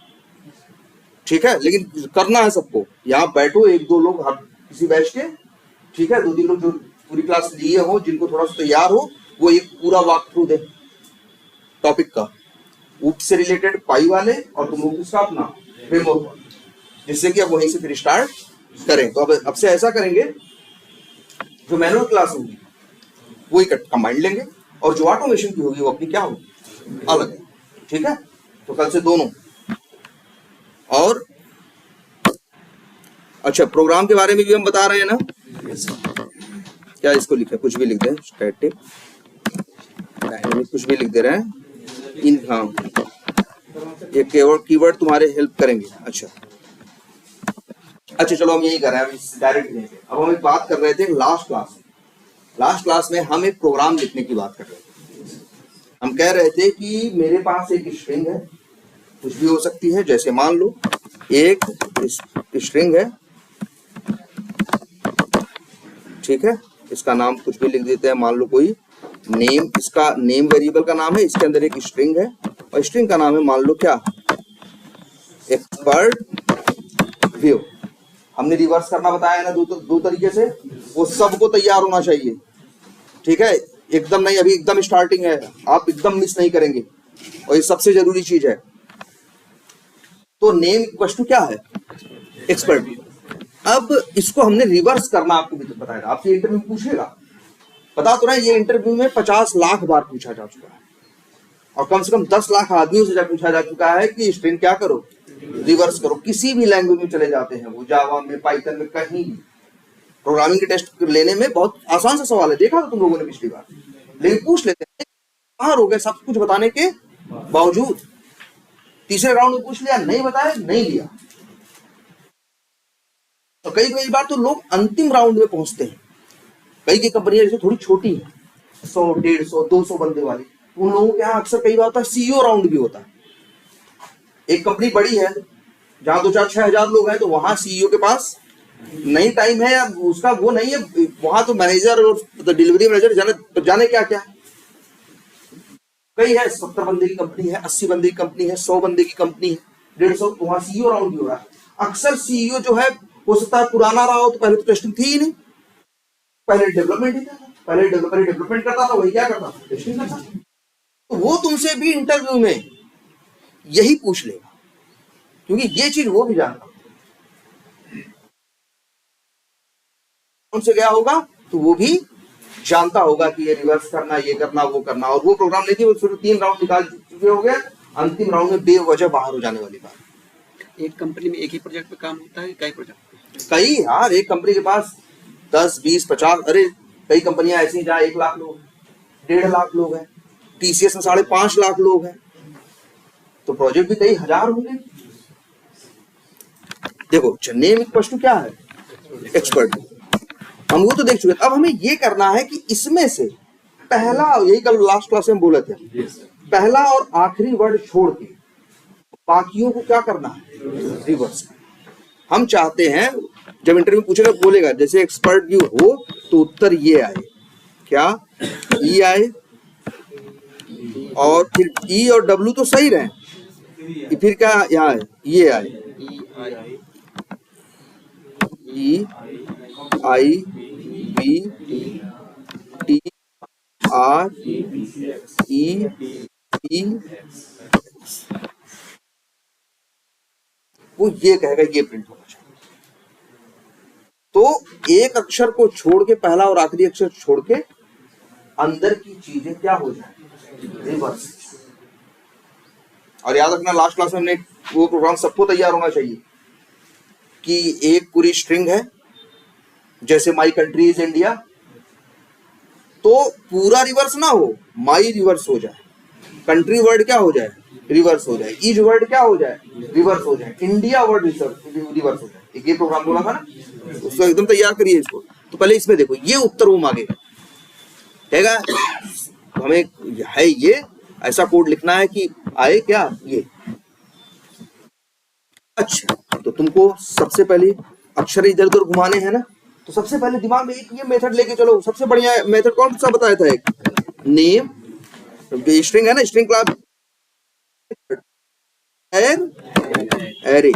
ठीक है। लेकिन करना है सबको, यहाँ बैठो 1-2 लोग हर किसी बैच के, ठीक है, 2-3 लोग जो पूरी क्लास लिए हो, जिनको थोड़ा सा तैयार हो, वो एक पूरा वॉक थ्रू दे टॉपिक का, ऊप से रिलेटेड पाई वाले, और तुम लोग किसका अपना फ्रेमवर्क, जिससे कि अब वहीं से फिर स्टार्ट करें। तो अब से ऐसा करेंगे, जो मैनुअल क्लास होगी वो ही कंबाइंड लेंगे, और जो ऑटोमेशन की होगी वो अपनी क्या होगी, अलग, ठीक है। तो कल से दोनों। और अच्छा, प्रोग्राम के बारे में भी हम बता रहे हैं ना, क्या इसको लिखे, कुछ भी लिख दें, स्टैटिक डायनेमिक कुछ भी लिख दे रहे हैं इन, हाँ, ये कीवर्ड तुम्हारे हेल्प करेंगे। अच्छा चलो हम यही कर रहे हैं, डायरेक्ट लेंगे। अब हम एक बात कर रहे थे लास्ट क्लास में हम एक प्रोग्राम लिखने की बात कर रहे थे। हम कह रहे थे कि मेरे पास एक स्ट्रिंग है, कुछ भी हो सकती है, जैसे मान लो एक स्ट्रिंग है, ठीक है, इसका नाम कुछ भी लिख देते हैं, मान लो कोई नेम, इसका नेम वेरिएबल का नाम है, इसके अंदर एक स्ट्रिंग है, और स्ट्रिंग का नाम है मान लो क्या, एक्सपर्ट व्यू। हमने रिवर्स करना बताया ना दो तरीके से, वो सबको तैयार होना चाहिए, ठीक है, एकदम नहीं, अभी एकदम स्टार्टिंग है, आप एकदम मिस नहीं करेंगे, और ये सबसे जरूरी चीज है। तो नेम इक्वल टू क्या है, एक्सपर्ट व्यू। अब इसको हमने रिवर्स करना, आपको भी तो बताएगा, आपसे इंटरव्यू पूछेगा, पता तो ना, ये इंटरव्यू में 50 लाख बार पूछा जा चुका है, और कम से कम 10 लाख आदमियों से पूछा जा चुका है कि स्ट्रिंग क्या करो, रिवर्स करो। किसी भी लैंग्वेज में चले जाते हैं, वो जावा में, पाइथन में, कहीं भी प्रोग्रामिंग के टेस्ट लेने में बहुत आसान सा सवाल है, देखा था तुम लोगों ने पिछली बार, लेकिन पूछ लेते हैं, कहाँ हो गए सब कुछ बताने के बावजूद, तीसरे राउंड में पूछ लिया, नहीं बताया, नहीं लिया। तो कई बार तो लोग अंतिम राउंड में पहुंचते हैं। कई कंपनियां जैसे थोड़ी छोटी है, 100, 150, 200 बंदे वाली, उन लोगों के यहाँ अक्सर कई बार होता है सीईओ राउंड भी होता है। एक कंपनी बड़ी है जहां 2-4-6 हजार लोग हैं, तो वहां सीईओ के पास नहीं टाइम है, या उसका वो नहीं है, वहां तो मैनेजर और डिलीवरी मैनेजर जाने क्या क्या। कई है 70 बंदे की कंपनी है, 80 बंदे की कंपनी है, 100 बंदे की कंपनी है, 150, तो वहां सीईओ राउंड भी हो रहा है। अक्सर सीईओ जो है, हो सकता है पुराना रहा हो, तो पहले तो टेस्टिंग थी ही नहीं, पहले डेवलपमेंट ही था, पहले डेवलपर डेवलपमेंट करता था, वही क्या करता था, टेस्टिंग करता। तो वो तुमसे भी इंटरव्यू में यही पूछ लेगा, क्योंकि ये चीज वो भी जानता, उनसे गया होगा तो वो भी जानता होगा कि ये रिवर्स करना, ये करना, वो करना, और वो प्रोग्राम नहीं थी, वो सिर्फ 3 राउंड निकाल चुके हो गए, अंतिम राउंड में बेवजह बाहर हो जाने वाली बात। एक कंपनी में एक ही प्रोजेक्ट पे काम होता है, कई प्रोजेक्ट, कई यार, एक कंपनी के पास 10, 20, 50, अरे कई कंपनियां ऐसी जहाँ 1 लाख लोग, 1.5 लाख लोग हैं, टीसीएस में 5.5 लाख लोग हैं, तो प्रोजेक्ट भी कई हजार होंगे। देखो नेम इक्वल क्या है, एक्सपर्ट, हम वो तो देख चुके। अब हमें ये करना है कि इसमें से पहला, यही कल लास्ट क्लास में हम बोले थे, पहला और आखिरी वर्ड छोड़ के बाकियों को क्या करना है, रिवर्स। हम चाहते हैं जब इंटरव्यू पूछेगा, बोलेगा जैसे एक्सपर्ट व्यू हो तो उत्तर ये आए, क्या ई आए, और फिर ई और डब्ल्यू तो सही रहे, फिर क्या यहाँ है, ये आए, E I B T R E P, वो ये कहेगा, ये प्रिंट होना चाहिए। तो एक अक्षर को छोड़ के, पहला और आखिरी अक्षर छोड़ के, अंदर की चीजें क्या हो जाए, रिवर्स। और याद रखना, लास्ट क्लास में हमने वो प्रोग्राम सबको तैयार होना चाहिए कि एक पूरी स्ट्रिंग है, जैसे माई कंट्री इज इंडिया, तो पूरा रिवर्स ना हो, माई रिवर्स हो जाए, कंट्री वर्ड क्या हो जाए, रिवर्स हो जाए, ईच वर्ड क्या हो जाए, रिवर्स हो जाए, इंडिया वर्ड रिवर्स हो जाए। एक ये प्रोग्राम बोला था ना, उसको एकदम तैयार करिए इसको। तो पहले इसमें देखो ये उत्तर वो मांगेगा, कहेगा हमें है ये ऐसा कोड लिखना है कि आए क्या ये। अच्छा, तो तुमको सबसे पहले अक्षर इधर उधर घुमाने हैं ना, तो सबसे पहले दिमाग में एक ये मेथड लेके चलो। सबसे बढ़िया मेथड कौन सा बताया था, एक नेम स्ट्रिंग है ना, स्ट्रिंग क्लास एरे।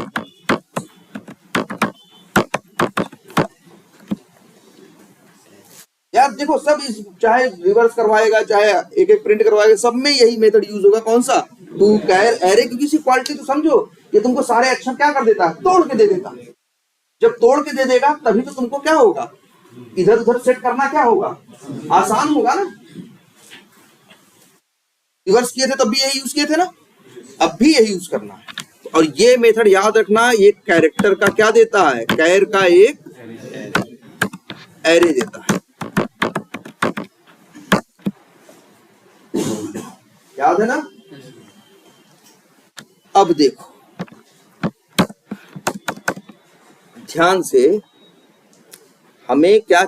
यार देखो सब चाहे रिवर्स करवाएगा चाहे एक एक प्रिंट करवाएगा, सब में यही मेथड यूज होगा। कौन सा, टू कैर एरे, क्योंकि इसकी क्वालिटी तो समझो, ये तुमको सारे अक्षर क्या कर देता है, तोड़ के दे देता है। जब तोड़ के दे देगा तभी तो तुमको क्या होगा, इधर उधर सेट करना क्या होगा, आसान होगा ना। रिवर्स किए थे तब भी यही यूज किए थे ना, अब भी यही यूज करना है। और ये मेथड याद रखना, ये कैरेक्टर का क्या देता है, कैर का एक एरे देता है, याद है ना। अब देखो ध्यान से, हमें क्या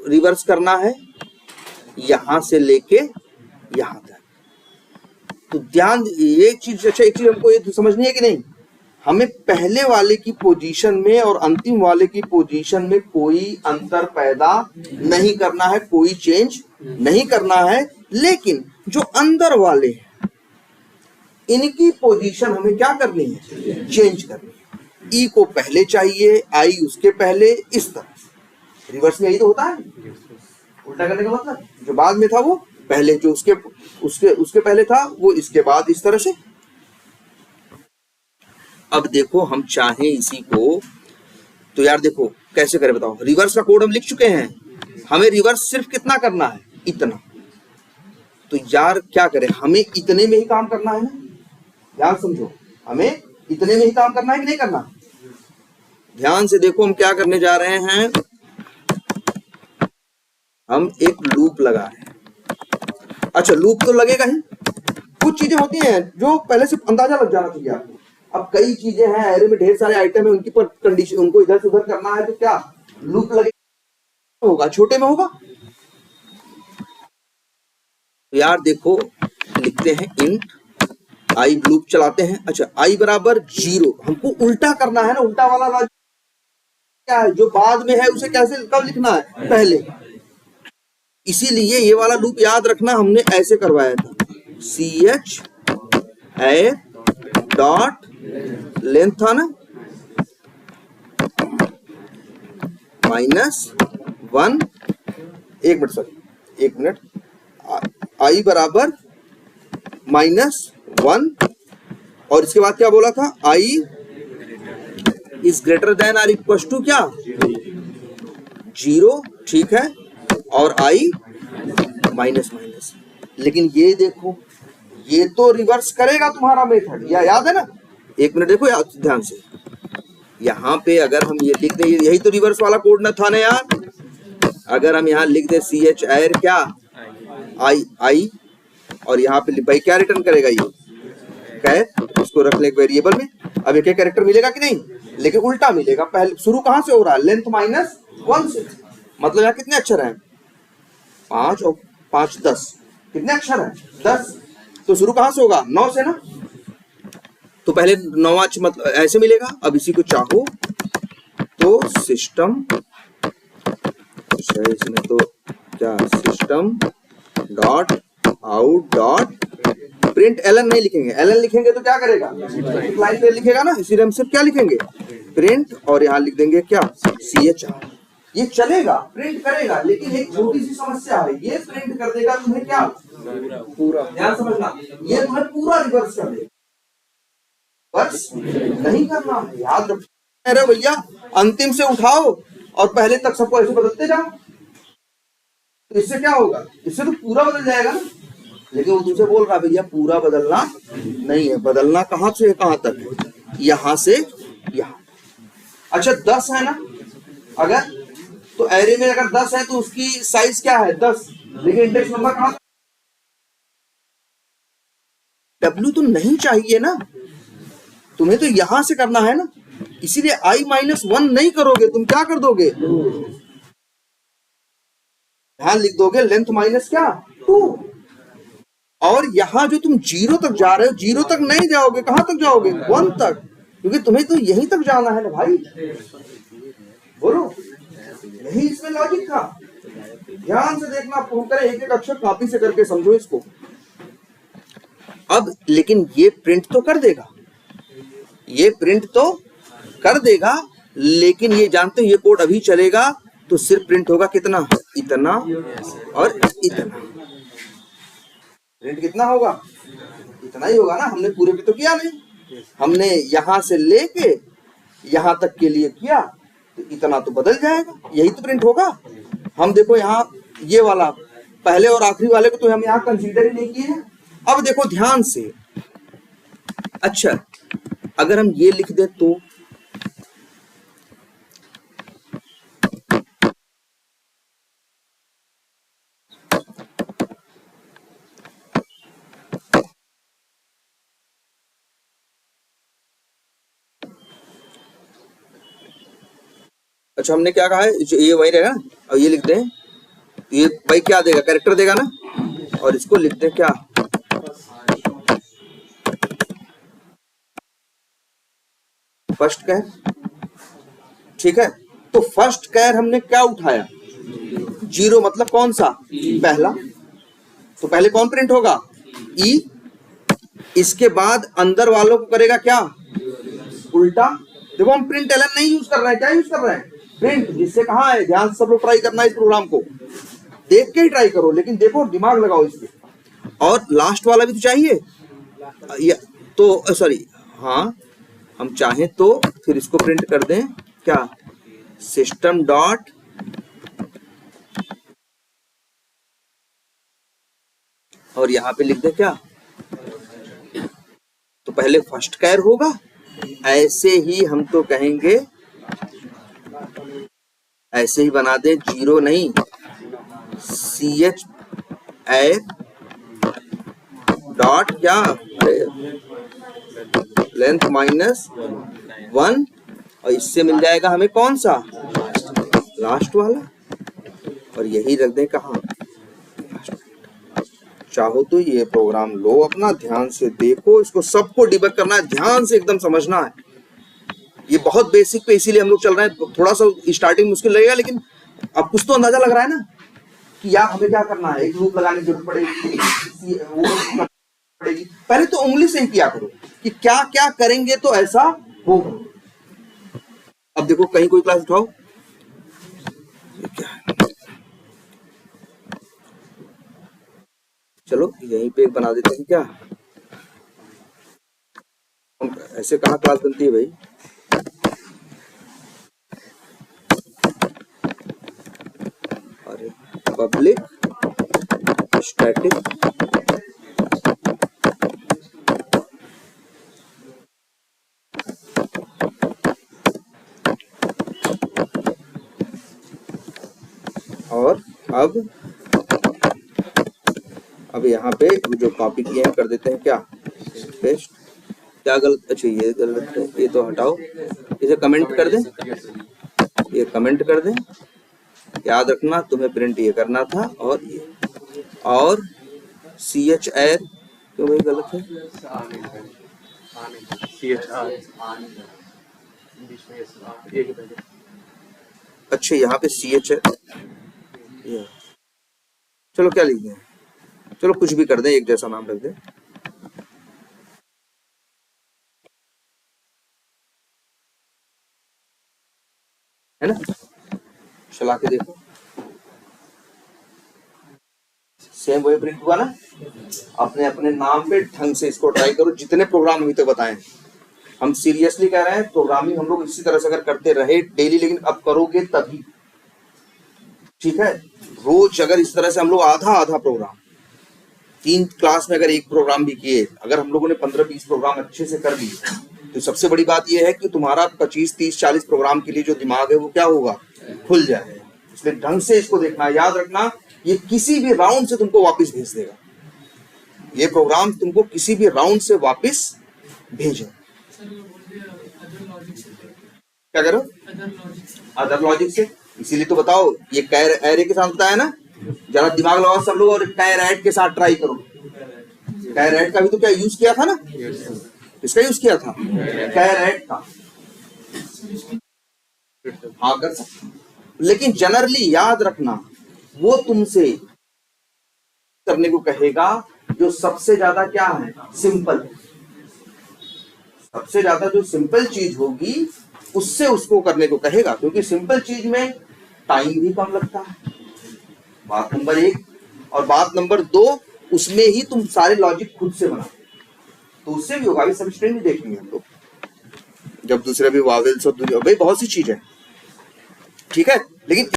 रिवर्स करना है, यहां से लेके यहां तक। तो ध्यान, ये चीज अच्छा, एक चीज हमको ये समझनी है कि नहीं, हमें पहले वाले की पोजीशन में और अंतिम वाले की पोजीशन में कोई अंतर पैदा नहीं करना है, कोई चेंज नहीं करना है। लेकिन जो अंदर वाले हैं इनकी पोजीशन हमें क्या करनी है, चेंज करनी है। ई को पहले चाहिए, आई उसके पहले, इस तरह। रिवर्स में यही तो होता है, उल्टा करने का मतलब जो बाद में था वो पहले, जो उसके पहले था वो इसके बाद, इस तरह से। अब देखो हम चाहें इसी को, तो यार देखो कैसे करें बताओ। रिवर्स का कोड हम लिख चुके हैं, हमें रिवर्स सिर्फ कितना करना है, इतना। तो यार क्या करें, हमें इतने में ही काम करना है ना, यार समझो, हमें इतने में ही काम करना है कि नहीं करना। ध्यान से देखो हम क्या करने जा रहे हैं, हम एक लूप लगा रहे हैं। अच्छा लूप तो लगेगा ही, कुछ चीजें होती हैं जो पहले से अंदाजा लग जाना चाहिए आपको। अब कई चीजें हैं, एरे में ढेर सारे आइटम है, उनकी पर कंडीशन, उनको इधर से उधर करना है, तो क्या लूप लगेगा, होगा छोटे में होगा। तो यार देखो लिखते हैं इंट आई, लूप चलाते हैं। अच्छा आई बराबर 0, हमको उल्टा करना है ना, उल्टा वाला क्या है, जो बाद में है उसे कैसे कब लिखना है, पहले। इसीलिए ये वाला लूप याद रखना, हमने ऐसे करवाया था, ch ए डॉट लेंथ था ना, -1, एक मिनट, आई बराबर -1, और इसके बाद क्या बोला था, I is greater than or equal to क्या, 0, ठीक है, और आई माइनस। लेकिन ये देखो, ये तो रिवर्स करेगा तुम्हारा मेथड, या याद है ना। एक मिनट देखो याद ध्यान से, यहाँ पे अगर हम ये लिख दें, यही तो रिवर्स वाला कोड ना था ना यार। अगर हम यहाँ लिख दे ch एर क्या आई, और यहाँ पे भाई क्या रिटर्न करेगा, ये कैर, उसको रख ले वेरिएबल में। अब एक कैरेक्टर मिलेगा कि नहीं, लेकिन उल्टा मिलेगा, पहले शुरू कहाँ से हो रहा है, लेंथ -1 से। मतलब यहाँ कितने अक्षर हैं, 5 और 5 10, कितने अक्षर हैं, 10। तो शुरू कहाँ से होगा, 9 से ना, तो पहले 9वां मतलब ऐसे मिलेगा। अब इसी को चाहो तो सिस्टम, इसमें तो क्या, system dot out dot println नहीं लिखेंगे, एलन लिखेंगे तो क्या करेगा, लाइन पे लिखेगा ना, इसीलिए हम सिर्फ क्या लिखेंगे, प्रिंट, और यहाँ लिख देंगे क्या, ch। ये चलेगा, प्रिंट करेगा, लेकिन एक छोटी सी समस्या है, ये प्रिंट कर देगा तुम्हें क्या, पूरा। ध्यान समझना, ये तुम्हें पूरा रिवर्स कर देगा, रिवर्स नहीं करना है, याद रखो। अरे भैया अंतिम से उठाओ और पहले तक सबको ऐसे बदलते जाओ, तो इससे क्या होगा, इससे तो पूरा बदल जाएगा ना। लेकिन वो तुमसे बोल रहा भैया पूरा बदलना नहीं है, बदलना कहाँ से कहाँ तक है, यहाँ से यहाँ। अच्छा 10 है ना, अगर तो एरे में अगर 10 है तो उसकी साइज क्या है, 10, लेकिन इंडेक्स नंबर कहाँ W तो नहीं चाहिए ना, तुम्हें तो यहां से करना है ना, इसीलिए I-1 नहीं करोगे, तुम क्या कर दोगे, यहां लिख दोगे लेंथ माइनस क्या 2। और यहां जो तुम 0 तक जा रहे हो, 0 तक नहीं जाओगे, कहां तक जाओगे 1 तक, क्योंकि तुम्हें तो यहीं तक जाना है ना भाई, बोलो, यही इसमें लॉजिक था। ध्यान से देखना, प्रूव करें, एक एक अक्षर कॉपी से करके समझो इसको। अब लेकिन ये प्रिंट तो कर देगा, ये प्रिंट तो कर देगा, लेकिन ये जानते हो ये कोड अभी चलेगा तो सिर्फ प्रिंट होगा कितना, इतना और इतना। प्रिंट कितना होगा, इतना ही होगा ना, हमने पूरे पे तो किया नहीं, हमने यहां से लेके यहां तक के लिए किया, तो इतना तो बदल जाएगा, यही तो प्रिंट होगा। हम देखो यहाँ ये वाला पहले और आखिरी वाले को तो हम यहाँ कंसीडर ही नहीं किए हैं। अब देखो ध्यान से, अच्छा अगर हम ये लिख दे तो अच्छा हमने क्या कहा है, ये वही रहेगा ना, अब ये लिख दें, ये भाई क्या देगा, कैरेक्टर देगा ना, और इसको लिख दें क्या, फर्स्ट कैर, ठीक है। तो फर्स्ट कैर हमने क्या उठाया, 0 मतलब कौन सा, पहला, तो पहले कौन प्रिंट होगा, ई, इसके बाद अंदर वालों को करेगा क्या, उल्टा। देखो हम प्रिंट एलन नहीं यूज कर रहे हैं, क्या यूज कर रहे हैं, प्रिंट, जिससे कहाँ है, ध्यान से सब लोग ट्राई करना है, इस प्रोग्राम को देख के ही ट्राई करो, लेकिन देखो दिमाग लगाओ इस पे। और लास्ट वाला भी तो चाहिए, या तो सॉरी, हाँ हम चाहें तो फिर इसको प्रिंट कर दें क्या, सिस्टम डॉट और यहां पे लिख दें क्या, तो पहले फर्स्ट कैर होगा, ऐसे ही हम तो कहेंगे, ऐसे ही बना दें, 0 नहीं, CH एर डॉट क्या, लेंथ माइनस 1, और इससे मिल जाएगा हमें कौन सा, लास्ट वाला, और यही रख दें कहाँ, चाहो तो ये प्रोग्राम लो अपना, ध्यान से देखो, इसको सबको डिबग करना है, ध्यान से एकदम समझना है, ये बहुत बेसिक पे इसीलिए हम लोग चल रहे हैं, थोड़ा सा स्टार्टिंग मुश्किल लगेगा, लेकिन अब कुछ तो अंदाजा लग रहा है ना कि यार हमें क्या करना है, एक लूप लगाने की जरूरत पड़ेगी, पहले तो उंगली से ही किया करो कि क्या क्या करेंगे तो ऐसा होगा। अब देखो कहीं कोई क्लास उठाओ, क्या चलो यहीं पे बना देते हैं क्या, ऐसे कहाँ क्लास बनती है भाई, अरे पब्लिक स्टैटिक और अब यहाँ पे जो कॉपी किए हैं कर देते हैं क्या, पेस्ट, क्या गलत, अच्छा ये गलत है, ये तो हटाओ, इसे कमेंट कर दें, ये कमेंट कर दें, याद रखना तुम्हें प्रिंट ये करना था, और ये, और CH एर क्यों भाई गलत है, अच्छा यहाँ पे CH है, चलो क्या लिख दें, चलो कुछ भी कर दें, एक जैसा नाम रख दें, है ना, चला के देखो, सेम वही प्रिंट हुआ ना। अपने अपने नाम पे ढंग से इसको ट्राई करो, जितने प्रोग्राम अभी तक बताएं, हम सीरियसली कह रहे हैं, प्रोग्रामिंग हम लोग इसी तरह से अगर करते रहे डेली, लेकिन अब करोगे तभी, ठीक है। रोज अगर इस तरह से हम लोग आधा आधा प्रोग्राम, 3 क्लास में अगर एक प्रोग्राम भी किए, अगर हम लोगों ने 15-20 प्रोग्राम अच्छे से कर दिए, तो सबसे बड़ी बात यह है कि तुम्हारा 25-30-40 प्रोग्राम के लिए जो दिमाग है वो क्या होगा, खुल जाएगा। इसलिए ढंग से इसको देखना, याद रखना, ये किसी भी राउंड से तुमको वापस भेज देगा, ये प्रोग्राम तुमको किसी भी राउंड से वापस भेजे। क्या करो? अदर लॉजिक से। इसीलिए तो बताओ, ये कैर एरे के साथ बताया ना, जरा दिमाग लगाओ सब लोग और कैर ऐड के साथ ट्राई करो। कैर ऐड का भी तो क्या यूज किया था ना? किसका यूज किया था? कैर ऐड का। हाँ कर सकते, लेकिन जनरली याद रखना, वो तुमसे करने को कहेगा जो सबसे ज्यादा क्या है, सिंपल। सबसे ज्यादा जो सिंपल चीज होगी उससे उसको करने को कहेगा, क्योंकि सिंपल चीज में टाइम भी कम लगता है, बात नंबर 1। और बात नंबर 2, उसमें ही तुम सारे लॉजिक खुद से बनाओ, तो उससे भी होगा। अभी सब स्ट्रिंग भी देखेंगे हम लोग, जब दूसरे भी वावेल्स और भाई बहुत सी चीज है, ठीक है। लेकिन